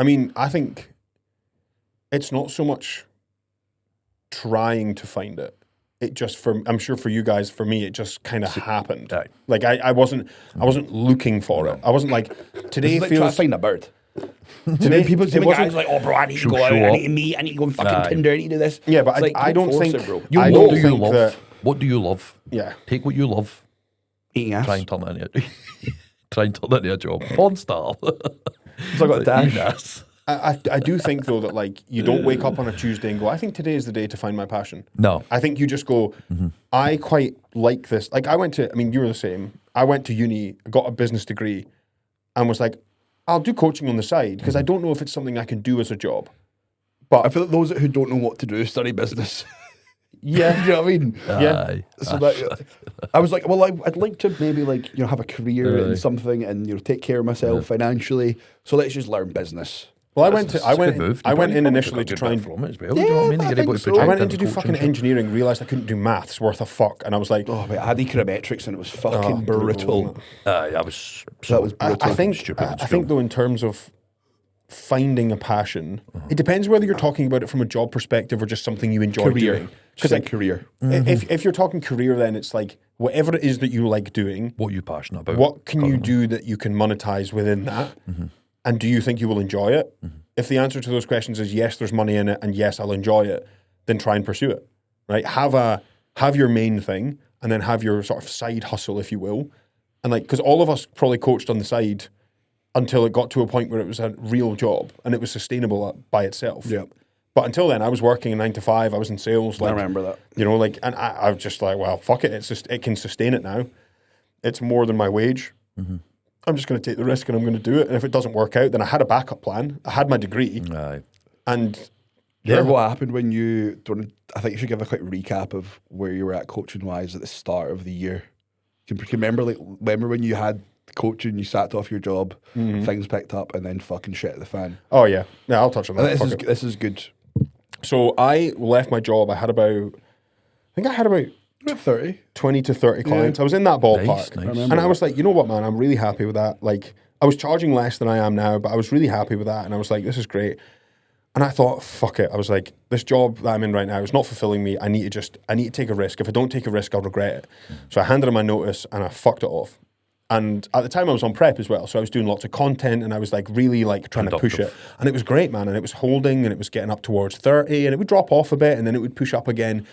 mean, I think it's not so much trying to find it. It just I'm sure for you guys, for me, it just kind of happened. Right. Like I wasn't looking for it. I wasn't like today feels feels trying to find a bird. Today People say guys like, oh bro, I need to go out, I need to meet, I need to go on fucking Tinder, I need to do this. Yeah, but I don't think it, bro. What do you love? Yeah. Take what you love. Eating ass. Try and turn it into a job. Porn star. So I got a dash. I do think though that you don't wake up on a Tuesday and go, I think today is the day to find my passion. No. I think you just go, I quite like this. Like you were the same. I went to uni, got a business degree and was like, I'll do coaching on the side because I don't know if it's something I can do as a job. But I feel like those who don't know what to do study business. Yeah. You know what I mean? Yeah. So I was like, well, I'd like to maybe have a career in something and take care of myself financially. So let's just learn business. Well, I went in initially to try and from it as well. I went in to do fucking engineering, realised I couldn't do maths worth a fuck, and I was like, oh, mate, I had econometrics and it was fucking brutal. That was brutal. I think though, in terms of finding a passion, it depends whether you're talking about it from a job perspective or just something you enjoy doing. Because career. If you're talking career, then it's like whatever it is that you like doing, what you're passionate about, what can you do that you can monetize within that. And do you think you will enjoy it? If the answer to those questions is yes, there's money in it, and yes, I'll enjoy it, then try and pursue it, right? Have your main thing, and then have your sort of side hustle, if you will. And because all of us probably coached on the side until it got to a point where it was a real job, and it was sustainable by itself. Yeah. But until then, I was working a 9 to 5, I was in sales. I remember that. And I was just like, well, fuck it, it can sustain it now. It's more than my wage. I'm just going to take the risk and I'm going to do it. And if it doesn't work out, then I had a backup plan. I had my degree. Aye. And Do you remember what happened when you? I think you should give a quick recap of where you were at coaching wise at the start of the year. Can you remember when you had coaching, you sacked off your job, things picked up, and then fucking shit at the fan. Oh yeah, I'll touch on that. This is good. So I left my job. I had about 30. 20 to 30 clients. I was in that ballpark. Nice. And I was like, you know what, man, I'm really happy with that. Like, I was charging less than I am now, but I was really happy with that. And I was like, this is great. And I thought, fuck it. I was like, this job that I'm in right now is not fulfilling me. I need to take a risk. If I don't take a risk, I'll regret it. So I handed in my notice and I fucked it off. And at the time I was on prep as well. So I was doing lots of content and I was like really like trying to push it. And it was great, man. And it was holding and it was getting up towards 30 and it would drop off a bit and then it would push up again.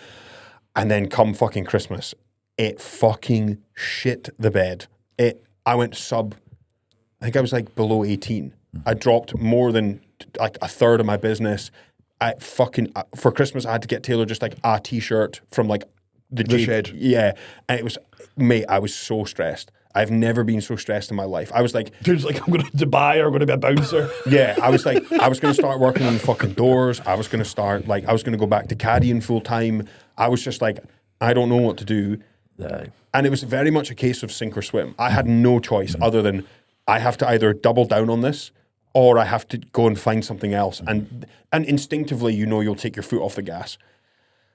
And then come fucking Christmas, it fucking shit the bed. I went I think I was like below 18. I dropped more than like a third of my business. For Christmas, I had to get Taylor just like a t-shirt from like the shed. Yeah. And it was, mate, I was so stressed. I've never been so stressed in my life. I was like... Dude's like, I'm going to Dubai or I'm going to be a bouncer. Yeah, I was like, I was going to start working on the fucking doors. I was going to go back to caddying full time. I was just like, I don't know what to do. And it was very much a case of sink or swim. I had no choice other than I have to either double down on this or I have to go and find something else. And instinctively, you know you'll take your foot off the gas.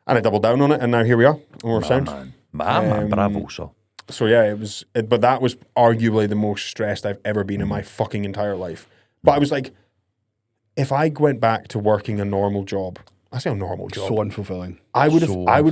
And I doubled down on it, and now here we are. And we're sound. Man, bravo, so. So yeah, but that was arguably the most stressed I've ever been in my fucking entire life. But I was like, if I went back to working a normal job, I say a normal job. So unfulfilling. I would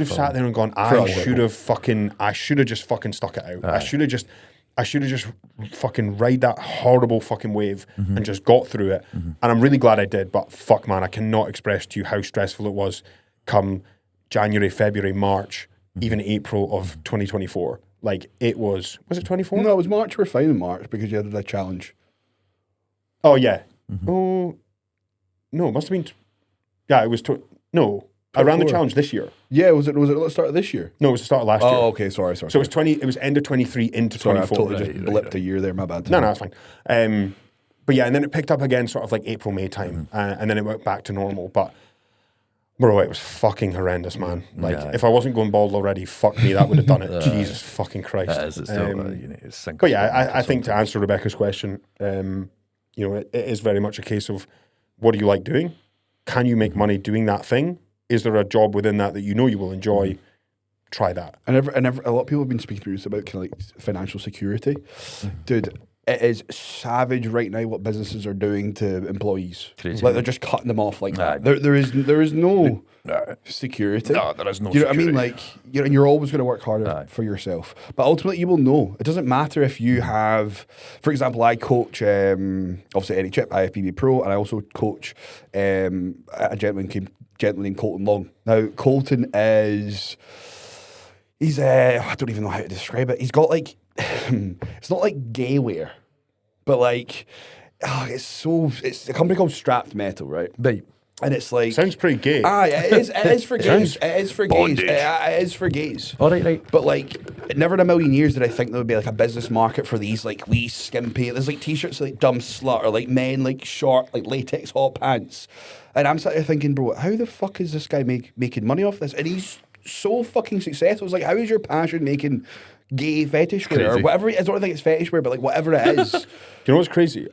have sat there and gone, I should have just fucking stuck it out. I should have just fucking ride that horrible fucking wave and just got through it. And I'm really glad I did, but fuck man, I cannot express to you how stressful it was come January, February, March, even April of 2024. Like it was it 24? No, it was March. We're fine in March because you had that challenge. Oh yeah. Oh no, it must have been. Yeah, it was. I ran the challenge this year. Yeah, was it at the start of this year? No, it was the start of last year. Oh, okay, sorry. So it was 20. It was end of 23 into 24. I've totally just blipped a year there. My bad. No, that's fine. But yeah, and then it picked up again, sort of like April, May time, and then it went back to normal. But bro, it was fucking horrendous, man. Like if I wasn't going bald already, fuck me, that would have done it. Jesus fucking Christ. But yeah, I think to answer Rebecca's question, it is very much a case of what do you like doing? Can you make money doing that thing? Is there a job within that you know you will enjoy? Try that. And a lot of people have been speaking to us about kind of like financial security. Dude, it is savage right now what businesses are doing to employees. Crazy. Like they're just cutting them off like that. There is no security. No, there is no you know security. what I mean? Like, you're always going to work harder for yourself. But ultimately, you will know. It doesn't matter if you have, for example, I coach, obviously, any chip, IFBB Pro, and I also coach a gentleman named Colton Long. Now, Colton is, I don't even know how to describe it. He's got like, it's not like gay wear, but like, it's a company called Strapped Metal, right? Right. And it's like... Sounds pretty gay. It is for gays. It is for gays. It is for gays. All right. But like, never in a million years did I think there would be like a business market for these like wee skimpy... There's like t-shirts like dumb slut or like men like short like latex hot pants. And I'm sitting there thinking, bro, how the fuck is this guy making money off this? And he's so fucking successful. It's like, how is your passion making gay fetish wear or whatever? I don't think it's fetish wear, but like whatever it is. Do you know what's crazy?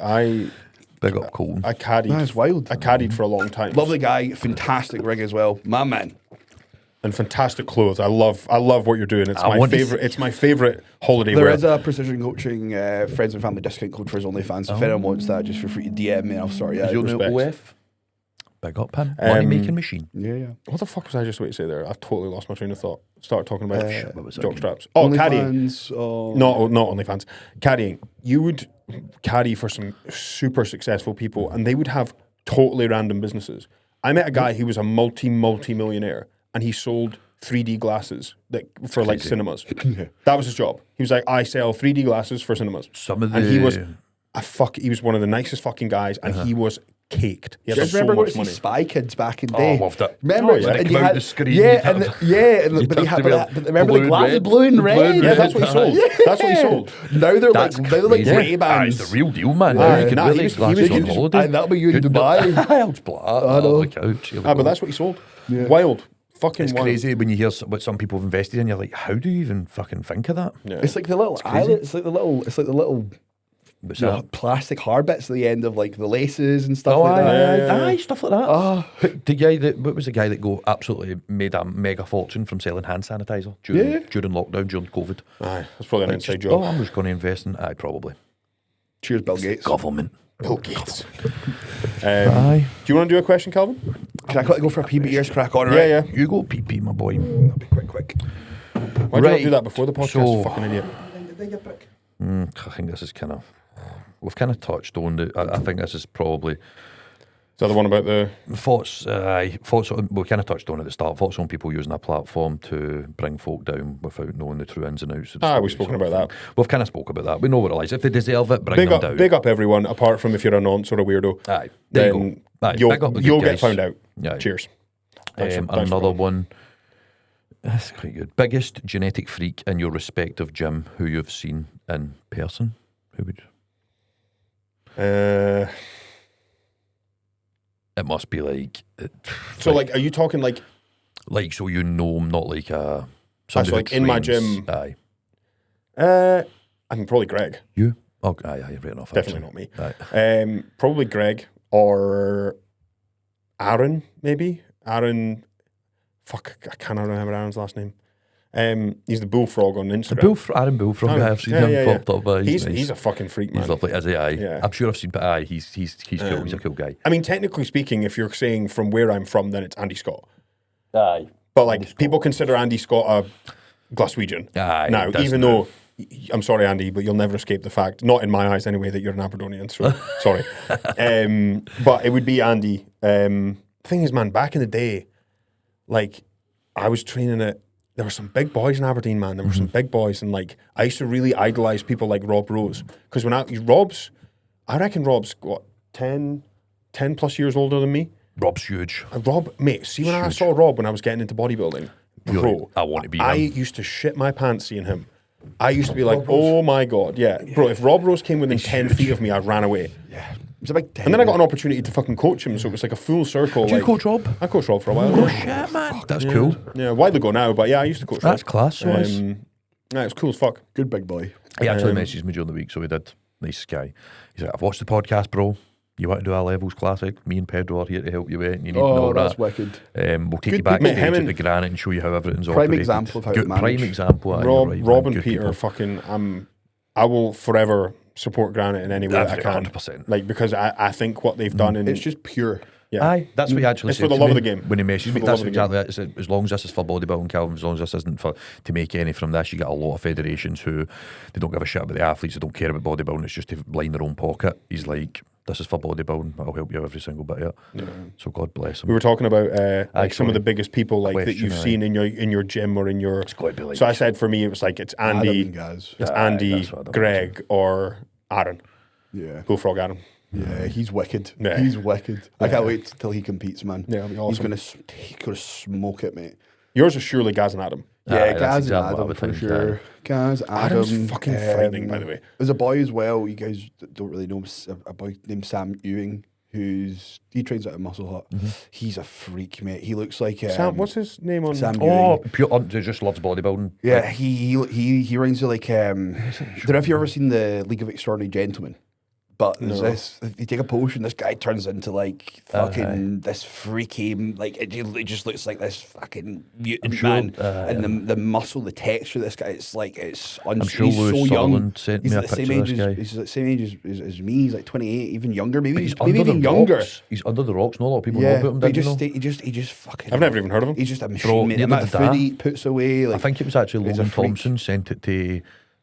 Big up Colton. I caddied. That's wild. I caddied for a long time. Lovely guy, fantastic rig as well, my man. And fantastic clothes. I love what you're doing. It's my favorite. It's my favorite holiday There wear. is a precision coaching friends and family discount code for his OnlyFans. So if anyone wants that, just for free to DM me. I'll sort you out. You'll know OF. Big up him. Money making machine. Yeah. What the fuck was I just waiting to say there? I've totally lost my train of thought. Started talking about jock straps. Oh, caddying. Oh. Not OnlyFans. Caddying. You would caddy for some super successful people and they would have totally random businesses. I met a guy who was a multi-millionaire and he sold 3D glasses for like cinemas. That was his job. He was like, I sell 3D glasses for cinemas. Some of the... And he was one of the nicest fucking guys and he was caked. He Do had you so remember going much to see money. Spy Kids back in the Oh, day? I loved it. Remember? Oh, yeah. When it And came you out had the screen, but they had but remember the glasses, red. blue and The red. blue and Yeah, red. that's what he sold. That's what he sold. Now they're That's like Ray Bans. It's the real deal, man. Aye, Now you can nah, wear he these was- he glasses was- on he was- holiday. and that'll be you in Good- Dubai. I'll splat. I know. On the couch. Here we Ah, go. but that's what he sold. Yeah. Wild. Fucking It's wild. crazy when you hear what some people have invested in. You're like, how do you even fucking think of that? Yeah. It's like the little eyelets, it's like the little What's you know, that? plastic hard bits at the end of like the laces and stuff Oh, like aye, that. aye, aye, stuff like that. Oh. The guy that, what was the guy that absolutely made a mega fortune from selling hand sanitizer during lockdown, during COVID? Aye, that's probably an Like, inside just, job. oh, I'm just going to invest in. Aye, probably. Cheers, Bill Gates. Government. Bill Gates. Aye. Do you want to do a question, Calvin? Can I quickly go for a PB ears crack on, right? Yeah. You go pee my boy. I'll be quick. Why did you not Right. do that before the podcast? So- Fucking idiot. I think this is kind of. We've kind of touched on the. I think this is probably Is that the one about the... thoughts. We kind of touched on at the start. Thoughts on people using a platform to bring folk down without knowing the true ins and outs. Of the story, we've spoken sort of about thing. We've kind of spoke about that. We know what it is. If they deserve it, bring them down. Big up everyone, apart from if you're a nonce or a weirdo. Aye, there you Then go. Aye, big up the good you'll guys. get found out. Aye. Cheers. Thanks for- And thanks for another coming. one. That's quite good. Biggest genetic freak in your respective gym who you've seen in person? Who would? It must be like. So, like, are you talking like... Like, so you know him, not like a. So, somebody like, who in my trains- gym- Aye. I think probably Greg. You? Oh, aye, right enough. Definitely not me. Aye. Probably Greg or Aaron, maybe. Aaron... Fuck, I cannot remember Aaron's last name. He's the bullfrog on Instagram. Aaron Bullfrog, Aaron, I've seen yeah, him yeah, popped up. Aye, He's nice. a fucking freak, man. He's lovely, is he? Aye. Yeah. I'm sure I've seen, but aye, he's cool. He's a cool guy. I mean, technically speaking, if you're saying from where I'm from, then it's Andy Scott. Aye. But like, people consider Andy Scott a Glaswegian. Aye. Now, that's even the- though, I'm sorry, Andy, but you'll never escape the fact, not in my eyes anyway, that you're an Aberdonian. So sorry. But it would be Andy. The thing is, man, back in the day, like, I was training at, there were some big boys in Aberdeen, man. There were some big boys, and like, I used to really idolize people like Rob Rose. Because I reckon Rob's, what, 10 plus years older than me? Rob's huge. Rob, mate, see when I Huge. saw Rob when I was getting into bodybuilding, You're bro, like, I want to be I him. used to shit my pants seeing him. I used to be like, oh my God, yeah. Bro, if Rob Rose came within 10 feet of me, I ran away. Yeah. It's a big And then I got an opportunity to fucking coach him, so it was like a full circle. Did you like- coach Rob? I coached Rob for a while. Oh shit, man. That's cool. Yeah, a while ago now, but yeah, I used to coach Rob. That's class. So is. Yeah, it was cool as fuck. good big boy. He actually messaged me during the week, so we did. Nice guy. He's like, I've watched the podcast, bro. You want to do our levels classic? Me and Pedro are here to help you out. And you need to know Oh, that's that. wicked. We'll take Good you backstage people. at the Granite and show you how everything's Prime operated. example of how Good, to manage. prime example. aye, Rob, you're right, Rob man. and Good Peter, people. fucking, I will forever support Granite in any way that I can. 100%. Like, because I think what they've done in... It's just pure. yeah. Aye, that's what he actually It's said for the to love of me the game. when he messaged For me. the That's love of the exactly it. He said, as long as this is for bodybuilding, Calvin, as long as this isn't for to make any from this, you get a lot of federations who they don't give a shit about the athletes, they don't care about bodybuilding, it's just to line their own pocket. He's like, this is for bodybuilding, I'll help you every single bit of it. So God bless him. We were talking about like some of Actually, the biggest people like that question, you've aye. seen in your gym or in your. It's got to be like, So I said for me it was like it's Andy, Adam, guys. it's Aye, Andy, that's what I'd Greg, or Aaron, Yeah. Bullfrog Aaron. Yeah, he's wicked. Yeah. He's wicked. I can't wait till he competes, man. Yeah, it'll be He's awesome. he's gonna smoke it, mate. Yours is surely Gaz and Adam. Yeah, Aye, that's Gaz and exactly what I Adam would for think, sure. Gaz, Adam. Adam's fucking frightening, by the way. There's a boy as well. You guys don't really know him. A boy named Sam Ewing, he trains at a Muscle Hut. He's a freak, mate. He looks like Sam, what's his name on? Sam oh, Ewing. pure, just loves bodybuilding. Yeah, he runs the like. Don't know if you ever seen the League of Extraordinary Gentlemen. But there's this, if you take a potion, this guy turns into like fucking this freaky, like it just looks like this fucking mutant sure, man. And the muscle, the texture of this guy, it's I'm sure he's Lewis so young. Sutherland sent He's me a the same picture of age this guy. he's the same age as me. He's like 28, even younger, But maybe he's maybe under even the younger. rocks. He's under the rocks. Not a lot of people know Yeah, about him. but Did you know? he just fucking. I've never even heard of him. He's just a machine. Bro, mate. The neither amount of did food I. he puts away. Like, I think it was actually he's a Logan freak. Thompson sent it to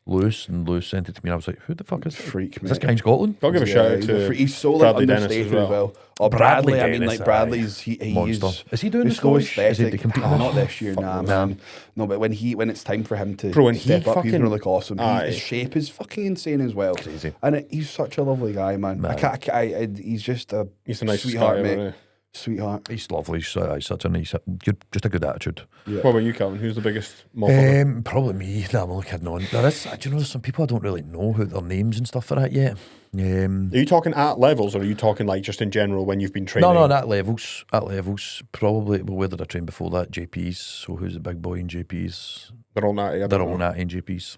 Lewis, and Lewis sent it to me, and I was like, who the fuck is Freak, is this mate. guy in Scotland? I'll give a shout out to he's so Bradley Dennis understated as well. Oh, Bradley, I mean, Dennis, like Bradley's monster. Is he doing he's the so Scottish? Is he aesthetic. competing? Not this year, nah, man. No, but when it's time for him to Bro, when he step up, he's fucking- gonna look awesome. Aye. His shape is fucking insane as well. Crazy. And he's such a lovely guy, man. He's just a He's a nice sweetheart, guy, mate. isn't he? Sweetheart. He's lovely. He's such a nice, good, just a good attitude. Yeah. What about you, Calvin? Who's the biggest motherfucker? Probably me. Nah, I'm only kidding on. There is, do you know, some people I don't really know who their names and stuff for that yet. Are you talking at levels, or are you talking like just in general when you've been training? No, at levels. At levels, probably. Well, where did I train before that? JPs. So who's the big boy in JPs? They're all natty. They're all natty in JPs.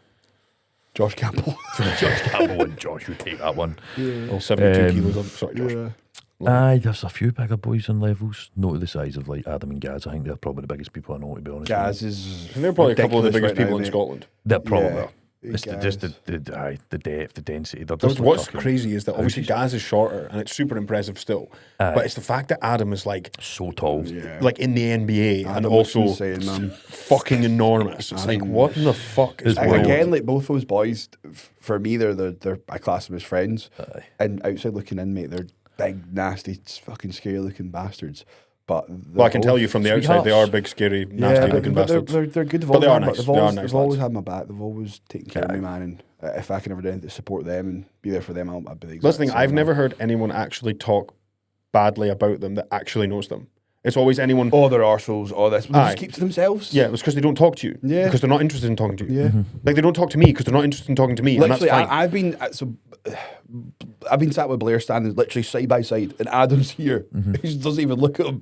Josh Campbell. Josh Campbell and Josh would take that one. All 72 kilos. Sorry, Josh. Yeah. Aye, there's a few bigger boys in levels. Not to the size of like Adam and Gaz. I think they're probably the biggest people I know, to be honest. Gaz is. And they're probably a couple of the ridiculous biggest people right in now, Scotland. They're probably. Yeah. It's just the depth, the density. They're But just what's fucking crazy is that obviously Gaz is shorter and it's super impressive still. But it's the fact that Adam is like so tall. like in the NBA and Adam looks also insane, man. fucking enormous. It's like, what in the fuck is It's going Again, on? like both those boys, for me, they're I class them as friends. And outside looking in, mate, they're big, nasty, fucking scary looking bastards. But Well, I can tell you from the outside, they are big, scary, nasty looking but bastards. they're good. But they are nice. They've They are always, nice they've always lads. had my back. They've always taken care of me, man. And if I can ever do anything to support them and be there for them, I'll be the exact That's the thing, same, I've man. never heard anyone actually talk badly about them that actually knows them. It's always anyone. Oh, they're arseholes. Oh, this. They Aye. just keep to themselves. Yeah, it was because they don't talk to you. Yeah. Because they're not interested in talking to you. Yeah. Like they don't talk to me because they're not interested in talking to me. Literally, and that's fine. I've been I've been sat with Blair standing literally side by side, and Adam's here. He just doesn't even look at him.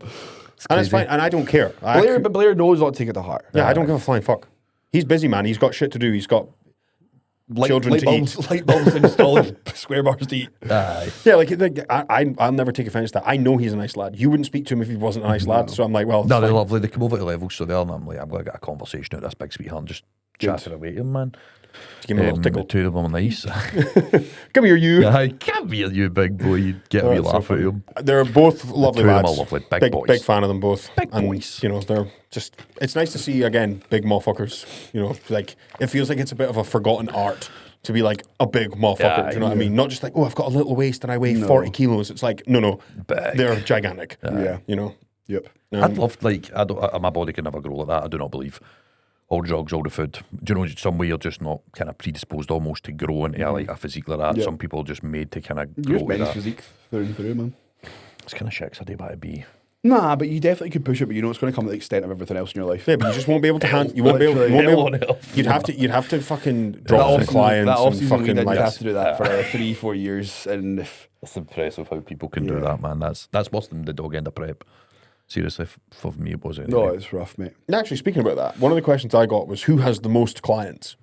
And it's fine, and I don't care. But Blair knows not to take it to heart. Yeah, I don't give a flying fuck. He's busy, man. He's got shit to do. He's got children to eat. Light bulbs installed, square bars to eat. Aye. Yeah, I'll never take offence to that. I know he's a nice lad. You wouldn't speak to him if he wasn't a nice lad. So I'm like, well, No, they're fine. lovely. They come over to levels, so they're normally, I'm going to get a conversation out of this big sweetheart and just chat it away to him, man. Give me a little tickle. The two of them are nice. Come here, you. Aye, come here, you big boy. You'd get a wee That's so laugh out funny. of him. They're both lovely two of them lads. are lovely. Big boys. Big fan of them both. Big and, boys. You know, they're just. It's nice to see again big motherfuckers. You know, like it feels like it's a bit of a forgotten art to be like a big motherfucker. Yeah, do you know what I mean? Not just like, oh, I've got a little waist and I weigh 40 kilos. It's like, no, Big. they're gigantic. Yeah. You know. Yep. I'd love, like, my body can never grow like that. I do not believe. All drugs, all the food. Do you know, some way you're just not kind of predisposed almost to grow into like a physique like that. Yep. Some people are just made to kind of You're grow just to men's that. physique through and through, man. It's kind of shit 'cause I do want to be. Nah, but you definitely could push it, but you know it's going to come at the extent of everything else in your life. Yeah, but you just won't be able to hand. You won't be able. You won't be Hell on able. earth. You'd have to fucking drop some clients that and off-season we fucking did, like. you'd have to do that for 3-4 years, and if It's impressive how people can do that, man. That's worse than the dog end of prep. Seriously, for me it was anyway. no, it's rough, mate. Actually, speaking about that, one of the questions I got was who has the most clients?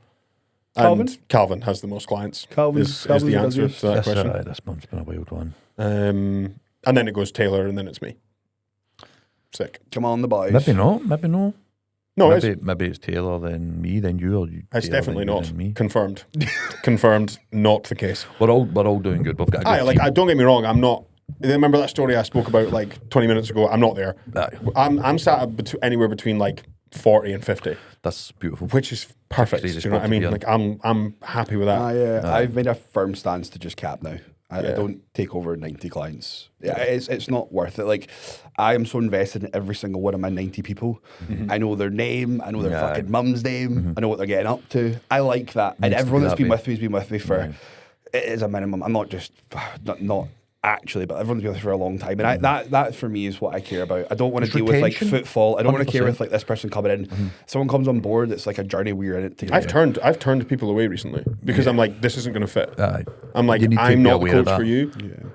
Calvin? And Calvin has the most clients. Calvin's is the the answer busiest. to that That's question. alright, this month's been a wild one. And then it goes Taylor, and then it's me. Sick. Come on, the boys. Maybe not. Maybe Maybe it's Taylor, then me, then you, or you. it's Taylor, definitely then you, not then me. confirmed. Confirmed, not the case. We're all doing good. We've got a good team. Don't get me wrong. I'm not. Remember that story I spoke about like 20 minutes ago? I'm not there. Aye. I'm sat at anywhere between like 40 and 50, That's beautiful. which is perfect. Do Crazy you know what I spot to mean? be in. Like I'm happy with that. I've made a firm stance to just cap now. I don't take over 90 clients. Yeah, it's not worth it. Like, I am so invested in every single one of my 90 people. I know their name. I know their fucking mum's name. I know what they're getting up to. I like that. And Needs to everyone be that's that been way. with me has been with me for, it is a minimum. I'm not just, not actually, but everyone's been with me for a long time. And that for me is what I care about. I don't want to Just deal with like retention? footfall. I don't want to care 100%. with like this person coming in. Someone comes on board, it's like a journey we're in it together. I've turned people away recently because I'm like, this isn't going to fit. Aye. I'm like, You need to I'm be not the aware of coach that. for you,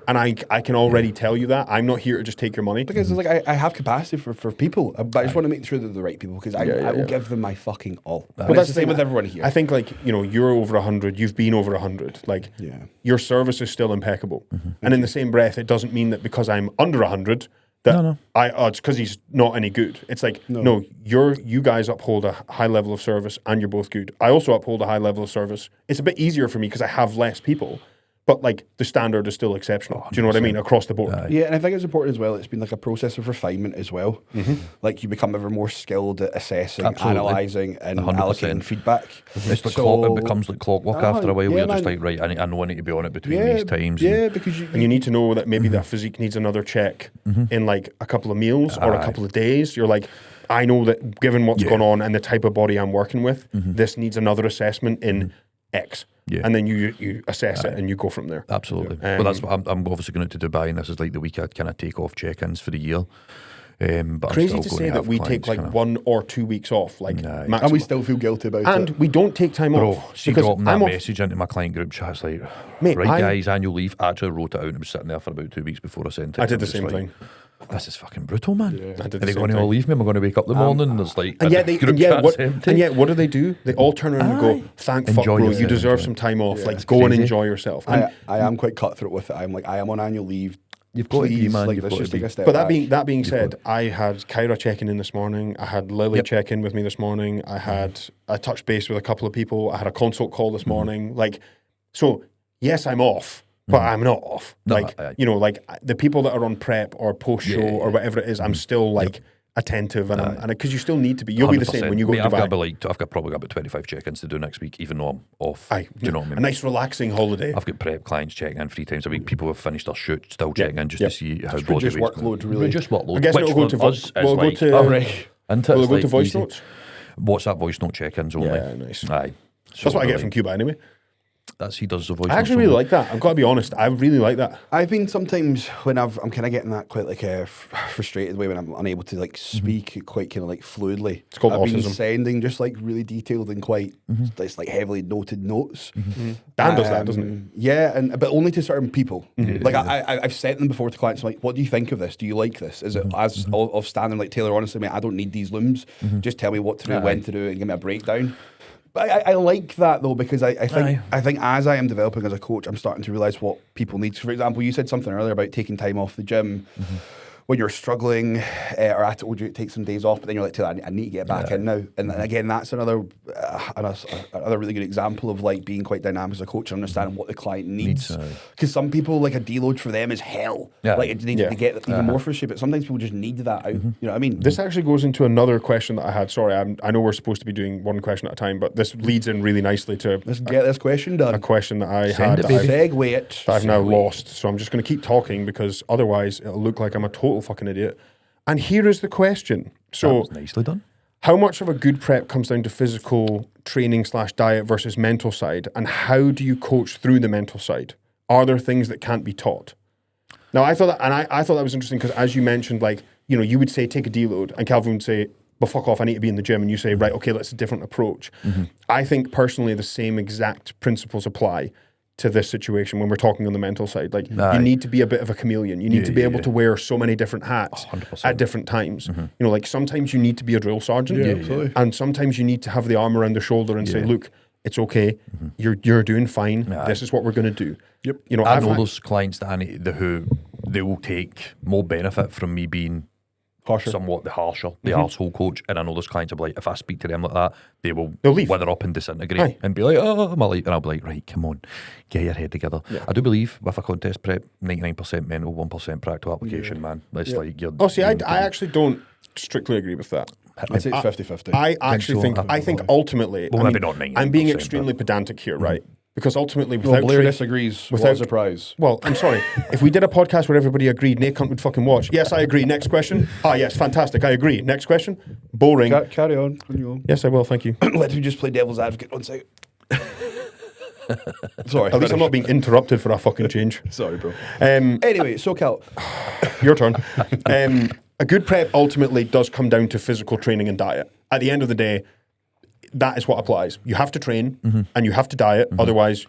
and I can already tell you that I'm not here to just take your money. Because it's like I have capacity for people, but I just want to make sure they're the right people because I will give them my fucking all. But Well, that's the same thing. with everyone here. I think like you're over 100. You've been over 100. Like your service is still impeccable. And in the same breath, it doesn't mean that because I'm under 100 that it's because he's not any good. It's like no, you guys uphold a high level of service and you're both good. I also uphold a high level of service. It's a bit easier for me because I have less people. but like the standard is still exceptional. Do you know what I mean? Across the board. Yeah, and I think it's important as well. It's been like a process of refinement as well. Like you become ever more skilled at assessing, analysing, and 100%. allocating feedback. It's it becomes like clockwork after a while. Where you're just like, right, I know I need to be on it between these times. Yeah, because you need to know that maybe their physique needs another check in like a couple of meals or a couple of days. You're like, I know that given what's going on and the type of body I'm working with, this needs another assessment in X. Yeah. And then you assess it and you go from there. Absolutely. Well, that's what I'm obviously going to Dubai, and this is like the week I'd kind of take off check-ins for the year. But crazy to say that we take like 1 or 2 weeks off, like maximum. And we still feel guilty about it. And we don't take time off. See, dropping that message into my client group chat, it's like, mate, guys, annual leave. I actually wrote it out and was sitting there for about 2 weeks before I sent it. I did the same thing. This is fucking brutal, man. Yeah. Are they going to all leave me? Am I going to wake up in the morning and there's like, and yet what do they do? They all turn around and go, thank fuck, bro, you deserve some time off. Yeah. Like, go and enjoy yourself. I am quite cutthroat with it. I'm like, I am on annual leave. You've got to be, man. Like, let's just take a step back. But that being said, I had Kyra checking in this morning. I had Lily check in with me this morning. I touched base with a couple of people. I had a consult call this morning. Like, so yes, I'm off. But I'm not off. No, like, you know, like the people that are on prep or post show or whatever it is, I'm still like attentive and because you still need to be. You'll 100%. Be the same when you go to Dubai. I've probably got about 25 check-ins to do next week, even though I'm off. Do you know what I mean? A nice relaxing holiday. I've got prep clients checking in 3 times a week. People have finished their shoot, still checking in just to see how body weight's workload, really. Reduced workload. I guess which it'll go to we'll go to voice notes. WhatsApp voice note check-ins only. Yeah, nice. Aye. So that's what I get from Cuba anyway. He does the voice. I actually really like that. I've got to be honest. I really like that. I've been sometimes when I'm kind of getting that quite like a frustrated way when I'm unable to like speak quite kind of like fluidly. It's called I've autism. been sending just like really detailed and quite it's like heavily noted notes. Dan does that, doesn't he? Yeah, but only to certain people. Like I've sent them before to clients. Like, what do you think of this? Do you like this? Is it as of standing like Taylor? Honestly, mate, I don't need these looms. Just tell me what to do, when to do it, and give me a breakdown. But I like that though, because I think as I am developing as a coach, I'm starting to realise what people need. So for example, you said something earlier about taking time off the gym when you're struggling, or I told you it takes some days off, but then you're like, I need to get back in now. And again, that's another really good example of like being quite dynamic as a coach and understanding what the client needs. Because some people, like a deload for them is hell. Like they need to get even more frustrated, but sometimes people just need that out. You know what I mean? This actually goes into another question that I had. Sorry, I know we're supposed to be doing one question at a time, but this leads in really nicely to let's get this question done. A question that I had that I've now lost. So I'm just going to keep talking because otherwise it'll look like I'm a total fucking idiot. And here is the question. So that was nicely done. How much of a good prep comes down to physical training / diet versus mental side? And how do you coach through the mental side? Are there things that can't be taught? Now, I thought that was interesting because as you mentioned, like, you know, you would say take a deload and Calvin would say, well, fuck off, I need to be in the gym. And you say, right, okay, that's a different approach. I think personally the same exact principles apply to this situation when we're talking on the mental side. Like, you need to be a bit of a chameleon. You need to be able to wear so many different hats 100%. At different times. You know, like sometimes you need to be a drill sergeant and sometimes you need to have the arm around the shoulder and say, look, it's okay. You're doing fine. This is what we're going to do. You know, I know those clients who they will take more benefit from me being somewhat the harsher, the arsehole coach. And I know those clients will be like, if I speak to them like that, they'll wither up and disintegrate and be like, oh, I'm alive. And I'll be like, right, come on, get your head together. I do believe with a contest prep, 99% mental, 1% practical application, man. It's like you're... Oh, see, I actually don't strictly agree with that. I'd say it's 50-50. I actually think ultimately... Well, maybe not 99%. I'm being extremely pedantic here, right? Because ultimately, Blair disagrees. Without surprise. Well, I'm sorry. If we did a podcast where everybody agreed, Nate Cunt would fucking watch. Yes, I agree. Next question. Yes, fantastic. I agree. Next question. Boring. Carry on. Yes, I will. Thank you. Let me just play devil's advocate 1 second. Sorry. At least I'm not being interrupted for a fucking change. Sorry, bro. Anyway, so Cal, your turn. A good prep ultimately does come down to physical training and diet. At the end of the day, that is what applies. You have to train and you have to diet. Otherwise,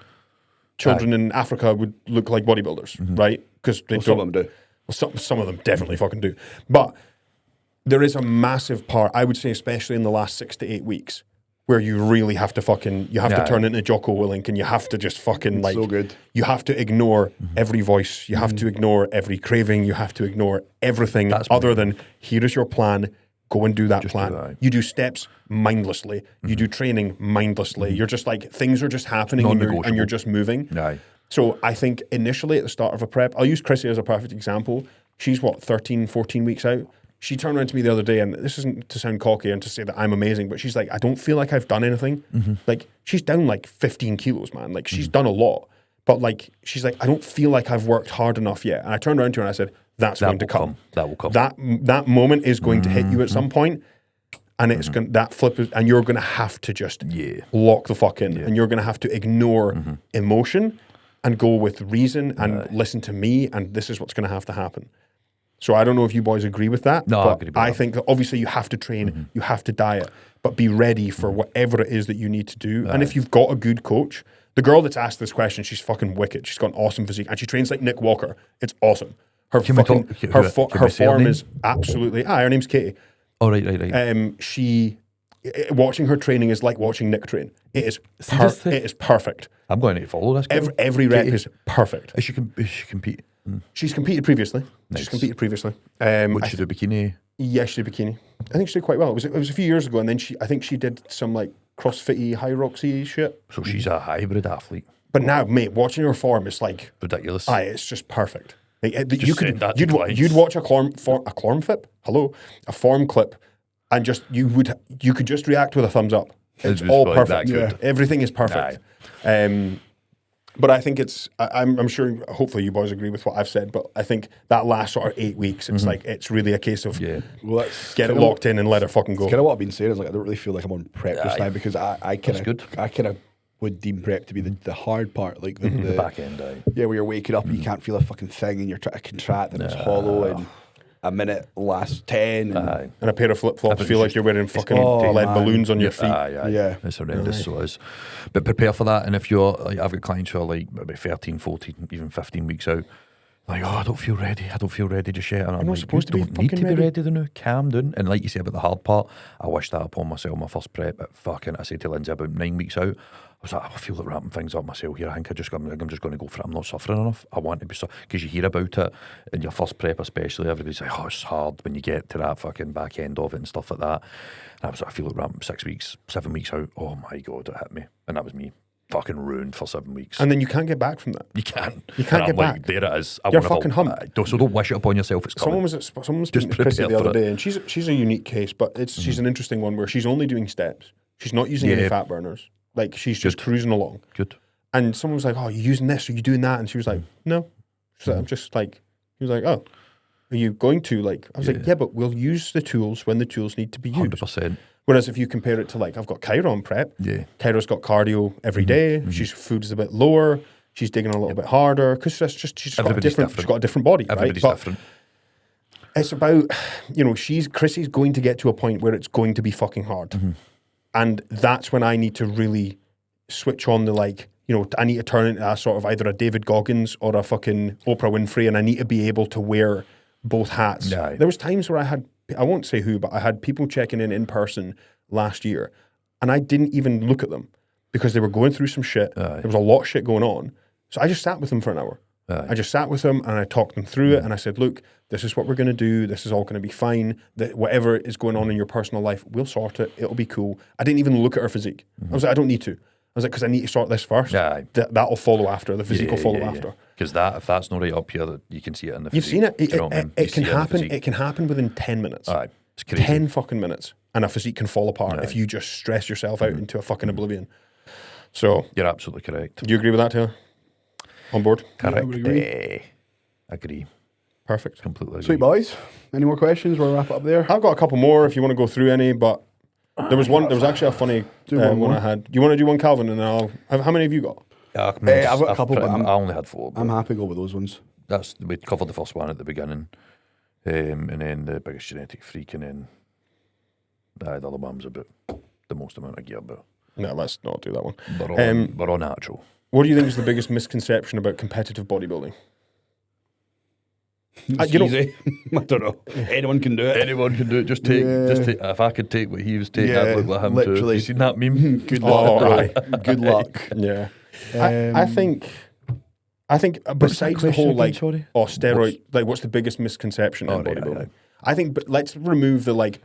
children in Africa would look like bodybuilders, right? Because some of them do. Well, some of them definitely fucking do. But there is a massive part, I would say, especially in the last 6 to 8 weeks, where you really have to to turn into Jocko Willink and you have to just fucking it's so good. You have to ignore every voice. You have to ignore every craving. You have to ignore everything other than here is your plan. Go and do that plan. You do steps mindlessly. You do training mindlessly. You're just like, things are just happening and you're just moving. So I think initially at the start of a prep, I'll use Chrissy as a perfect example. She's 13, 14 weeks out. She turned around to me the other day, and this isn't to sound cocky and to say that I'm amazing, but she's like, I don't feel like I've done anything. Like, she's down like 15 kilos, man. Like, she's done a lot. But like, she's like, I don't feel like I've worked hard enough yet. And I turned around to her and I said, that's going to come. That will come. That moment is going to hit you at some point, and it's going that flip is, and you're going to have to just lock the fuck in, and you're going to have to ignore emotion and go with reason and listen to me, and this is what's going to have to happen. So I don't know if you boys agree with that. No, but I think that obviously you have to train, you have to diet, but be ready for whatever it is that you need to do. And if you've got a good coach, the girl that's asked this question, she's fucking wicked. She's got an awesome physique, and she trains like Nick Walker. It's awesome. Her form is absolutely. Her name's Katie. Oh, right. Watching her training is like watching Nick train. It is perfect. I'm going to follow this. Every rep is perfect. Is she compete? She's competed previously. Nice. Would she do bikini? Yeah, she did bikini. I think she did quite well. It was a few years ago, and then I think she did some like CrossFit-y, high roxy shit. So she's a hybrid athlete. But now, mate, watching her form is like ridiculous. It's just perfect. Like, you'd watch a form clip, and you could just react with a thumbs up. It's all perfect. Everything is perfect. But I think I'm sure, hopefully you boys agree with what I've said, but I think that last sort of 8 weeks, it's like, it's really a case of get it locked in and let her fucking go. Kind of what I've been saying is like, I don't really feel like I'm on prep this time, because I kind of would deem prep to be the hard part, like the back end. Yeah, where you're waking up and you can't feel a fucking thing, and you're trying to contract, and it's hollow, and a minute lasts 10. And a pair of flip-flops feel like you're wearing fucking lead balloons on your feet. Yeah. It's horrendous, so it is. But prepare for that, and if you're, like, I've got clients who are like maybe 13, 14, even 15 weeks out, like, I don't feel ready just yet. And I'm not like, supposed to be don't need to fucking be ready now, calm down. And like you say about the hard part, I wished that upon myself, my first prep, but fucking, I said to Lindsay about 9 weeks out, I was like, I feel like wrapping things up myself here. I think I'm just going to go for it. I'm not suffering enough. I want to be, because you hear about it in your first prep especially, everybody's like, oh, it's hard when you get to that fucking back end of it and stuff like that. And I was like, I feel like wrapping 6 weeks, 7 weeks out, oh my God, it hit me. And that was me. Fucking ruined for 7 weeks. And then you can't get back from that. You can't get back. There it is. You're fucking humped. So don't wish it upon yourself. It's coming. Someone was speaking to Chrissy the other day, and she's a unique case, but she's an interesting one where she's only doing steps. She's not using any fat burners. Like, she's just cruising along. Good. And someone was like, oh, you're using this, or you doing that? And she was like, no. She's like, I'm just like, he was like, oh, are you going to? Like, I was like, yeah, but we'll use the tools when the tools need to be used. 100%. Whereas if you compare it to, like, I've got Kyra on prep. Yeah. Kyra's got cardio every day. She's food is a bit lower. She's digging a little bit harder, because she's got a different body. Everybody's different. It's about, Chrissy's going to get to a point where it's going to be fucking hard. And that's when I need to really switch on the, like, I need to turn into a sort of either a David Goggins or a fucking Oprah Winfrey, and I need to be able to wear both hats. There was times where I won't say who, but I had people checking in person last year, and I didn't even look at them because they were going through some shit. There was a lot of shit going on. So I just sat with them for an hour. I just sat with them and I talked them through it, and I said, look, this is what we're going to do. This is all going to be fine. Whatever is going on in your personal life, we'll sort it. It'll be cool. I didn't even look at her physique. I was like, I don't need to. I was like, because I need to sort this first. That'll follow after. The physique will follow after. Because if that's not right up here, you can see it in the physique. You've seen it. It can happen. It can happen within 10 minutes. It's crazy. 10 fucking minutes. And a physique can fall apart if you just stress yourself out into a fucking oblivion. So you're absolutely correct. Do you agree with that, Taylor? On board? Correct. Agree. Perfect. Completely agree. Sweet boys. Any more questions? We'll wrap it up there. I've got a couple more if you want to go through any, but there was actually a funny one I had. Do you want to do one, Calvin? And how many have you got? I've got a couple, but I only had 4. I'm happy to go with those ones. We covered the first one at the beginning, and then the biggest genetic freak, and then the other one's about the most amount of gear. But no, let's not do that one. We're all natural. What do you think is the biggest misconception about competitive bodybuilding? It's easy. I don't know. Anyone can do it. Anyone can do it. Just take. If I could take what he was taking, I'd look like him literally. too. You seen that meme? Good luck. Good luck. Yeah. I think besides the whole steroid, what's the biggest misconception in bodybuilding? Right. I think, but let's remove the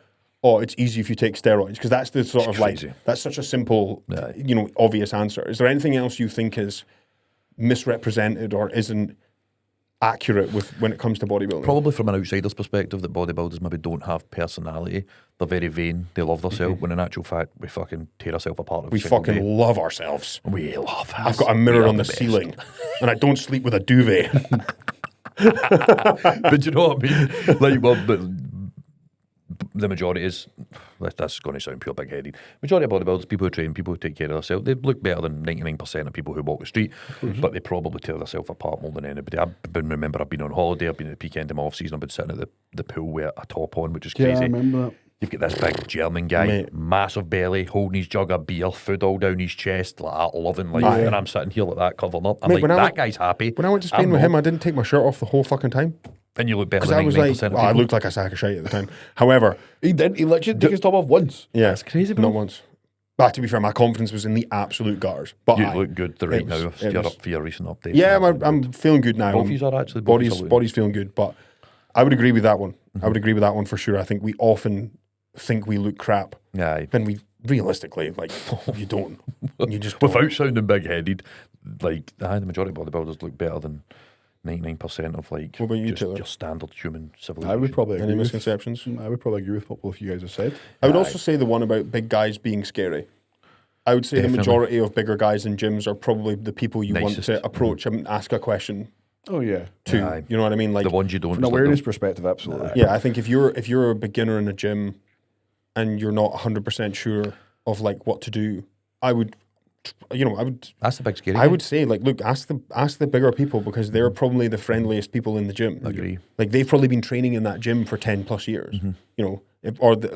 it's easy if you take steroids, because that's the sort of that's such a simple, obvious answer. Is there anything else you think is misrepresented or isn't accurate with when it comes to bodybuilding. Probably from an outsider's perspective, that bodybuilders maybe don't have personality. They're very vain. They love themselves. When in actual fact, we fucking tear ourselves apart. We fucking love ourselves. We love us. I've got a mirror on the ceiling, and I don't sleep with a duvet. But you know what I mean? Like, well, but the majority is, that's going to sound pure big-headed, majority of bodybuilders, people who train, people who take care of themselves, they look better than 99% of people who walk the street, but they probably tear themselves apart more than anybody. I've been on holiday, I've been at the peak end of my off-season, I've been sitting at the pool with a top on, which is crazy. Yeah, I remember that. You've got this big German guy, massive belly, holding his jug of beer, food all down his chest, like that, loving life, and I'm sitting here like that, covering up. I'm that guy's happy. When I went to Spain with him, I didn't take my shirt off the whole fucking time. And you look better than 99% I of people. I looked like a sack of shite at the time. However... He didn't. He literally took his top off once. Yeah. That's crazy, bro. Not once. But to be fair, my confidence was in the absolute gutters. But You look good right now if you're up for your recent update. Yeah, I'm feeling good now. Both of you are actually. Body's feeling good, but I would agree with that one. I would agree with that one for sure. I think we often think we look crap. Yeah. When we realistically, like, you don't. You just don't. Without sounding big-headed, like, the majority of bodybuilders look better than 99% of, like, what about you, just Taylor? your standard human civilization. I would probably agree Any with misconceptions? I would probably agree with what both of you guys have said. I would also say the one about big guys being scary. I would say Definitely. the majority of bigger guys in gyms are probably the people you want to approach and ask a question Oh yeah. to. Aye. You know what I mean? Like, the ones you don't. From an awareness perspective, absolutely. yeah, I think if you're a beginner in a gym and you're not 100% sure of like what to do, I would That's the big scary. I would say, like, look, ask the bigger people because they're probably the friendliest people in the gym. I agree. Like, they've probably been training in that gym for 10 plus years, you know,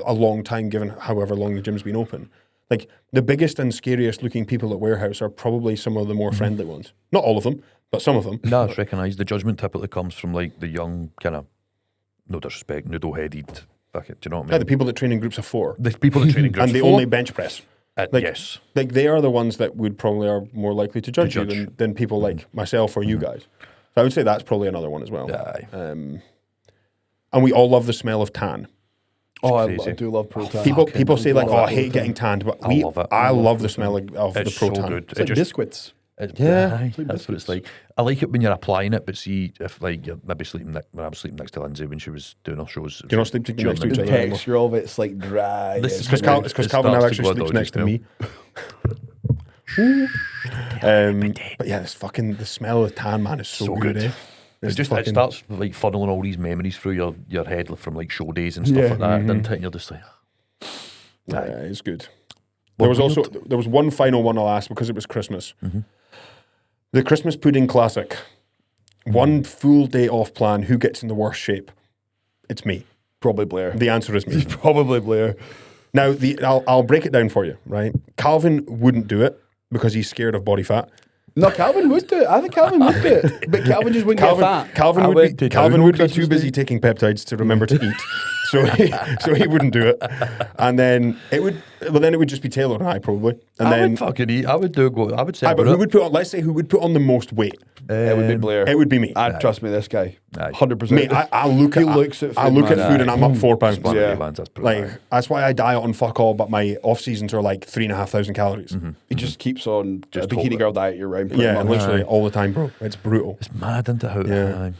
a long time given however long the gym's been open. Like, the biggest and scariest looking people at Warehouse are probably some of the more friendly ones. Not all of them, but some of them. No, it's recognised. The judgment typically comes from, like, the young, kind of, no disrespect, noodle-headed, fuck it, do you know what I mean? Yeah, the people that train in groups of 4. The people that train in groups and they of 4. only bench press. Like, yes. Like, they are the ones that would probably are more likely to judge you than people like myself or you guys. So I would say that's probably another one as well. Aye. And we all love the smell of tan. Oh, I do love pro tan. People say like, I hate getting tanned, but I love it. I love the smell of the It's pro so tan. good. It's like biscuits. Aye, that's what it's like. I like it when you're applying it, but see, if like you're maybe sleeping when I was sleeping next to Lindsay when she was doing her shows. Do you not sleep next to each The other? texture of it's like dry. This It's because Calvin now actually sleeps next to me. But yeah, the smell of tan, man, is so good. Eh? It starts like funneling all these memories through your head from like show days and stuff like that. And you're just like, yeah, it's good. There was one final one I'll ask because it was Christmas. The Christmas pudding classic. One full day off plan. Who gets in the worst shape? It's me. Probably Blair. The answer is me. Probably Blair. Now, I'll break it down for you, right? Calvin wouldn't do it because he's scared of body fat. No, Calvin would do it. I think Calvin would do it. But Calvin just wouldn't get fat. Calvin would be too busy taking peptides to remember to eat. So he wouldn't do it. And then it would just be Taylor and I probably. And I would fucking eat. I would say. But who would put on the most weight? It would be Blair. It would be me. Trust me, this guy. 100%. Mate, I look at food and I'm up 4 pounds. That's why I diet on fuck all, but my off seasons are like 3,500 calories. He just keeps on a bikini girl diet year round. Yeah, literally all the time, bro. It's brutal. It's mad into how. Yeah.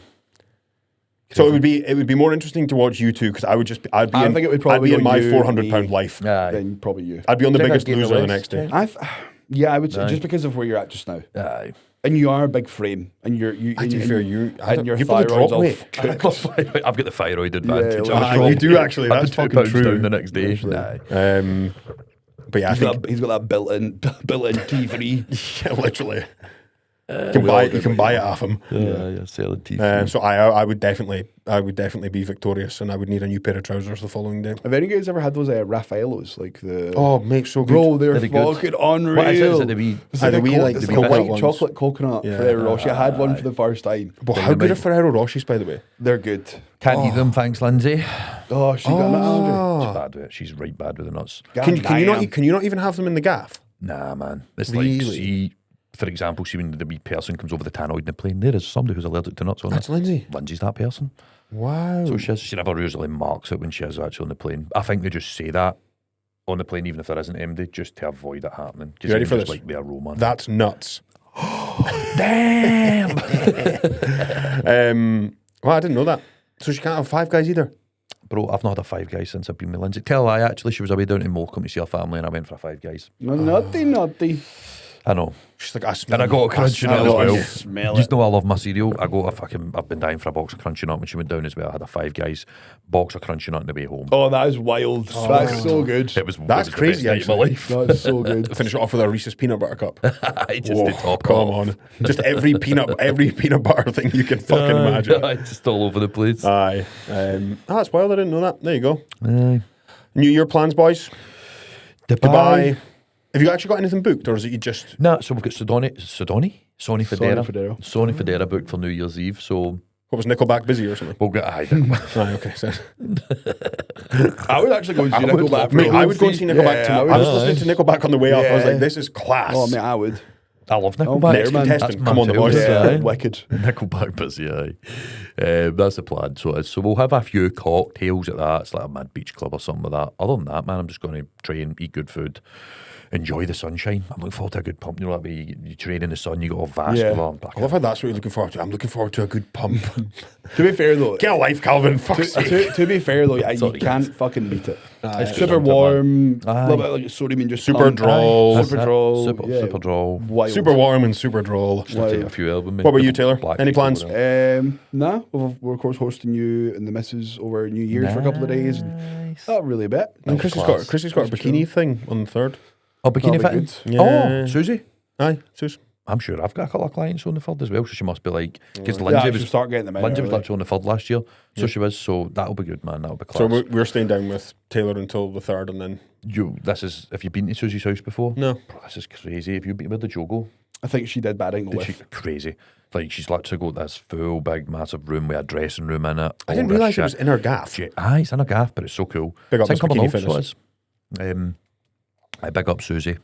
So it would be more interesting to watch you two because I'd be in my 400-pound life. Then probably you. I'd be on The Biggest Loser the next day. I would say just because of where you're at just now. Aye. And you are a big frame, and your thyroid's all cooked. I've got the thyroid advantage. You do actually. That's fucking true. Down the next day. But yeah, he's got that built-in T3. Yeah, literally. You can buy it off him. Yeah, selling teeth. So I would definitely be victorious, and I would need a new pair of trousers the following day. Have any of you guys ever had those Raffaellos? Like the mate, so good. Bro, they're fucking unreal. What is it? It's like a white chocolate coconut Ferrero Rocher. I had one for the first time. But how good are Ferrero Rochers, by the way? They're good. Can't eat them, thanks, Lindsay. Oh, she got an allergy. She's bad with it. She's right bad with the nuts. Can you not even have them in the gaff? Nah, man. It's like, for example, see when the wee person comes over the tannoy in the plane, there is somebody who's allergic to nuts on That's Lindsay. Lindsay's that person. Wow. So she never usually marks it when she is actually on the plane. I think they just say that on the plane, even if there isn't MD, just to avoid it happening. You ready for this? Like the aroma. That's nuts. Damn. Well, I didn't know that. So she can't have Five Guys either. Bro, I've not had a Five Guys since I've been with Lindsay. Tell a lie, actually, she was away down in Morecambe to see her family and I went for a Five Guys. No, naughty. I know. She's like, I smell And I got a Crunchy Nut as well. Smell You know I love my cereal. I've been dying for a box of Crunchy Nut when she went down as well. I had a Five Guys box of Crunchy Nut on the way home. Oh, that is wild. That's so good. That's crazy, the best night of my life. That's so good. Finish it off with a Reese's peanut butter cup. Just to top come off. on. Just every peanut butter thing you can fucking imagine. Just all over the place. Aye. That's wild. I didn't know that. There you go. Aye. New Year plans, boys. Dubai. Have you actually got anything booked, or is it you just... Nah, so we've got Sonny Federa booked for New Year's Eve, so... What, was Nickelback busy or something? We'll get... Aye, Okay, so... I would actually go and see Nickelback. Mate, I would go and see Nickelback too. I was listening to Nickelback on the way up. I was Yeah. like, this is class. Oh, mate, I would. I love Nickelback. Next man. contestant, come on the boys. Yeah, wicked. Nickelback busy, aye. That's the plan. So we'll have a few cocktails at that. It's like a mad beach club or something like that. Other than that, man, I'm just going to train, eat good food, enjoy the sunshine. I'm looking forward to a good pump. You know, that way you train in the sun, you got all vascular. Yeah. I love how that's what you're looking forward to. I'm looking forward to a good pump. To be fair, though, Get a life, Calvin. Fuck's sake. to be fair, though, you Sorry, can't fucking beat it. It's Super good. warm, a Aye. little bit like sodium and just Super droll. That's Super it. droll. Super droll. Wild. Super warm and super droll. I'll take a few albums. What about you, Taylor? Any plans? Nah, we're of course hosting you and the missus over New Year's for a couple of days. Not really a bit. And Chrissy's got a bikini thing on the 3rd. Oh, bikini That'll be fitting? good. Oh, Yeah. Susie? Aye, Sus. I'm sure I've got a couple of clients on the 3rd as well, so she must be like... Because Yeah, Lindsay I was... should start getting them in Lindsay was early. actually on the 3rd last year, so she was, so that'll be good, man, that'll be class. So we're staying down with Taylor until the 3rd and then... Have you been to Susie's house before? No. Bro, this is crazy. Have you been with the Jogo? I think she did bad Did she? Crazy. Like, she's literally got this full, big, massive room with a dressing room in it. I didn't realise it was in her gaff. Aye, it's in a gaff, but it's so cool. Big up It's in Miss Bikini Cumbernauld, so it is. I big up Susie.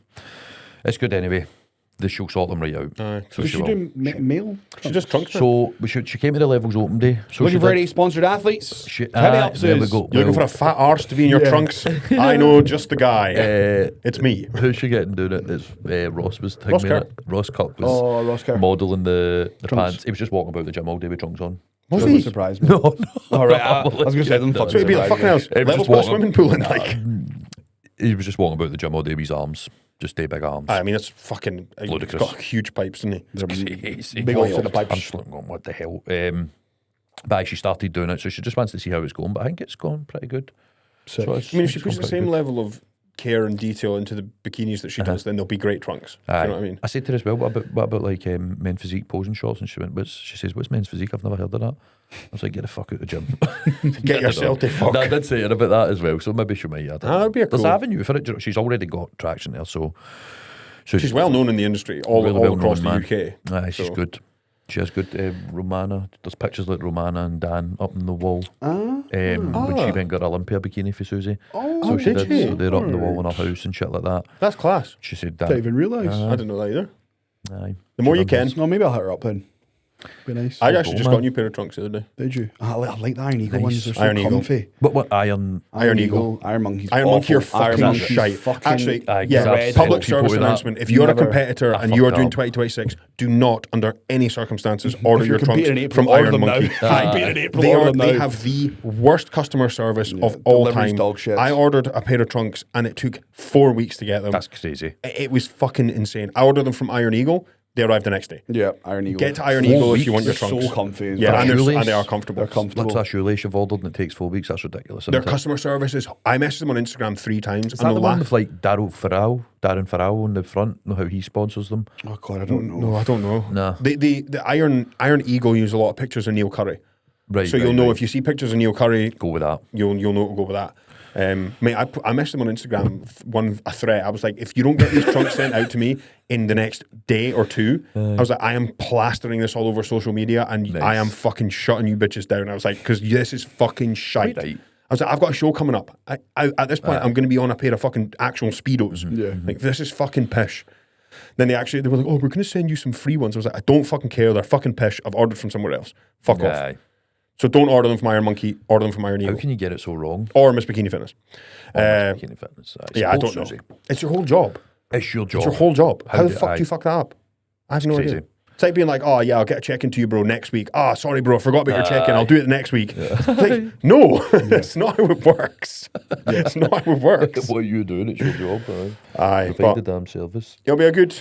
It's good anyway. She'll sort them right out. Aye. So Does she will. do male? She just trunks. So she came to the Levels Open Day. So Looking she for did- any sponsored athletes? She, Hit me up, there we Sus. go. You're looking for a fat arse to be in your trunks? I know just the guy. It's me. Who's she getting doing it? It's Ross was Ross tagging me in it. Ross Kirk was Oh, Ross Kerr. modelling the Trunks. pants. He was just walking about the gym all day with trunks on. Was Doesn't he? surprise me. No, no. All right, I was going to say, them fucking So he'd be like fucking else. It was Level just put a walking- swimming pool in like. He was just walking about the gym all day with his arms. Just day big arms. I mean, it's fucking. He's Ludicrous. got huge pipes, isn't he? Crazy. Big old set of I'm pipes. just looking, going, what the hell? But she started doing it, so she just wants to see how it's going. But I think it's going pretty good. Sick. So I mean, if she puts the same level of care and detail into the bikinis that she does, then they'll be great trunks. Do you know what I mean? I said to her as well, what about like men physique posing shots? And she went, she says, what's men's physique? I've never heard of that. I was like, get the fuck out of the gym. Get yourself to fuck. No, I did say to her about that as well, so maybe she might add it. That'd be a There's cool. an avenue for it. Do you know, she's already got traction there, so She's well known in the industry, all well across known, the man. UK. Aye, she's So- good. She has good. Romana, there's pictures like Romana and Dan up on the wall. When she went and got Olympia bikini for Susie. So she did did. she? So they're up on the wall in her house and shit like that. That's class. She said Didn't that. even realise. I didn't know that either. Aye. The more She you done can. No, maybe I'll hit her up then. Be nice. I actually just man. got a new pair of trunks the other day. Did you? I like the Iron Eagle Nice. ones. They're so Iron Eagle. comfy. What Iron? Iron Eagle. Iron Monkey's Iron Monkey are awful. Iron fucking Monkey's shite. fucking Actually, Aye, yeah, red. public People service with that. announcement. If you're a Never- competitor I and you are fucked doing up. 2026, do not, under any circumstances, order If your you're competing trunks in April, from order Iron them Monkey. now. If you're competing in April, They, order them they now. have the worst customer service of all delivery's time. dog shit. I ordered a pair of trunks and it took 4 weeks to get them. That's crazy. It was fucking insane. I ordered them from Iron Eagle. They arrived the next day. Yeah, Iron Eagle. Get to Iron 4 Eagle if you want your They're trunks. so comfy. Yeah, and, Shoelace. and they are comfortable. They're comfortable. That's a shoelace you've ordered and it takes 4 weeks. That's ridiculous. Isn't Their it? customer service is. I messaged them on Instagram 3 times. Is that the one with like Darren Farrell on the front? Know how he sponsors them? Oh God, I don't know. No, I don't know. Nah. The Iron Eagle use a lot of pictures of Neil Curry. Right. So you'll know if you see pictures of Neil Curry, go with that. you'll know to go with that. Mate, I messaged them on Instagram, a threat. I was like, if you don't get these trunks sent out to me in the next day or two, I was like, I am plastering this all over social media and Nice. I am fucking shutting you bitches down. I was like, because this is fucking shite. Right. I was like, I've got a show coming up. At this point, I'm going to be on a pair of fucking actual Speedos. Yeah. Like, this is fucking pish. Then they were like, oh, we're going to send you some free ones. I was like, I don't fucking care. They're fucking pish. I've ordered from somewhere else. Fuck off. Aye. So don't order them from Iron Monkey. Order them from Iron How Eagle. can you get it so wrong? Or Miss Bikini Fitness. Bikini Fitness. Yeah, I don't know. It's your whole job. It's your job. It's your whole job. How the do fuck do you fuck that up? I have no Crazy. idea. It's like being like, oh yeah, I'll get a check-in to you, bro, next week. Oh, sorry, bro, I forgot about your check-in. I'll do it next week. Like, no, it's not how it works. It's not how it works. What are you doing? It's your job, man. Aye, Provide the but damn service. it'll be a good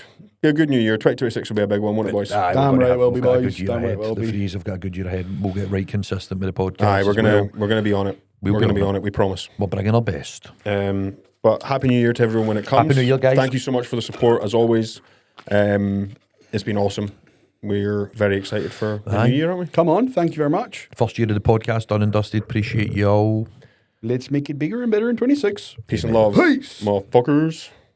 new year. 2026 will be a big one, won't it, boys? Aye, Damn we're gonna right have- we'll we've be, got a boys. good year Damn right ahead. we'll The be. Freeze have got a good year ahead. We'll get right consistent with the podcast. Aye, we're as well. gonna be on it. We're gonna be on it. We promise. We're bringing our best. But happy New Year to everyone when it comes. Happy New Year, guys. Thank you so much for the support as always. It's been awesome. We're very excited for the new year, aren't we? Come on, thank you very much. First year of the podcast done and dusted. Appreciate you all. Let's make it bigger and better in 26. Peace and love, Peace. motherfuckers.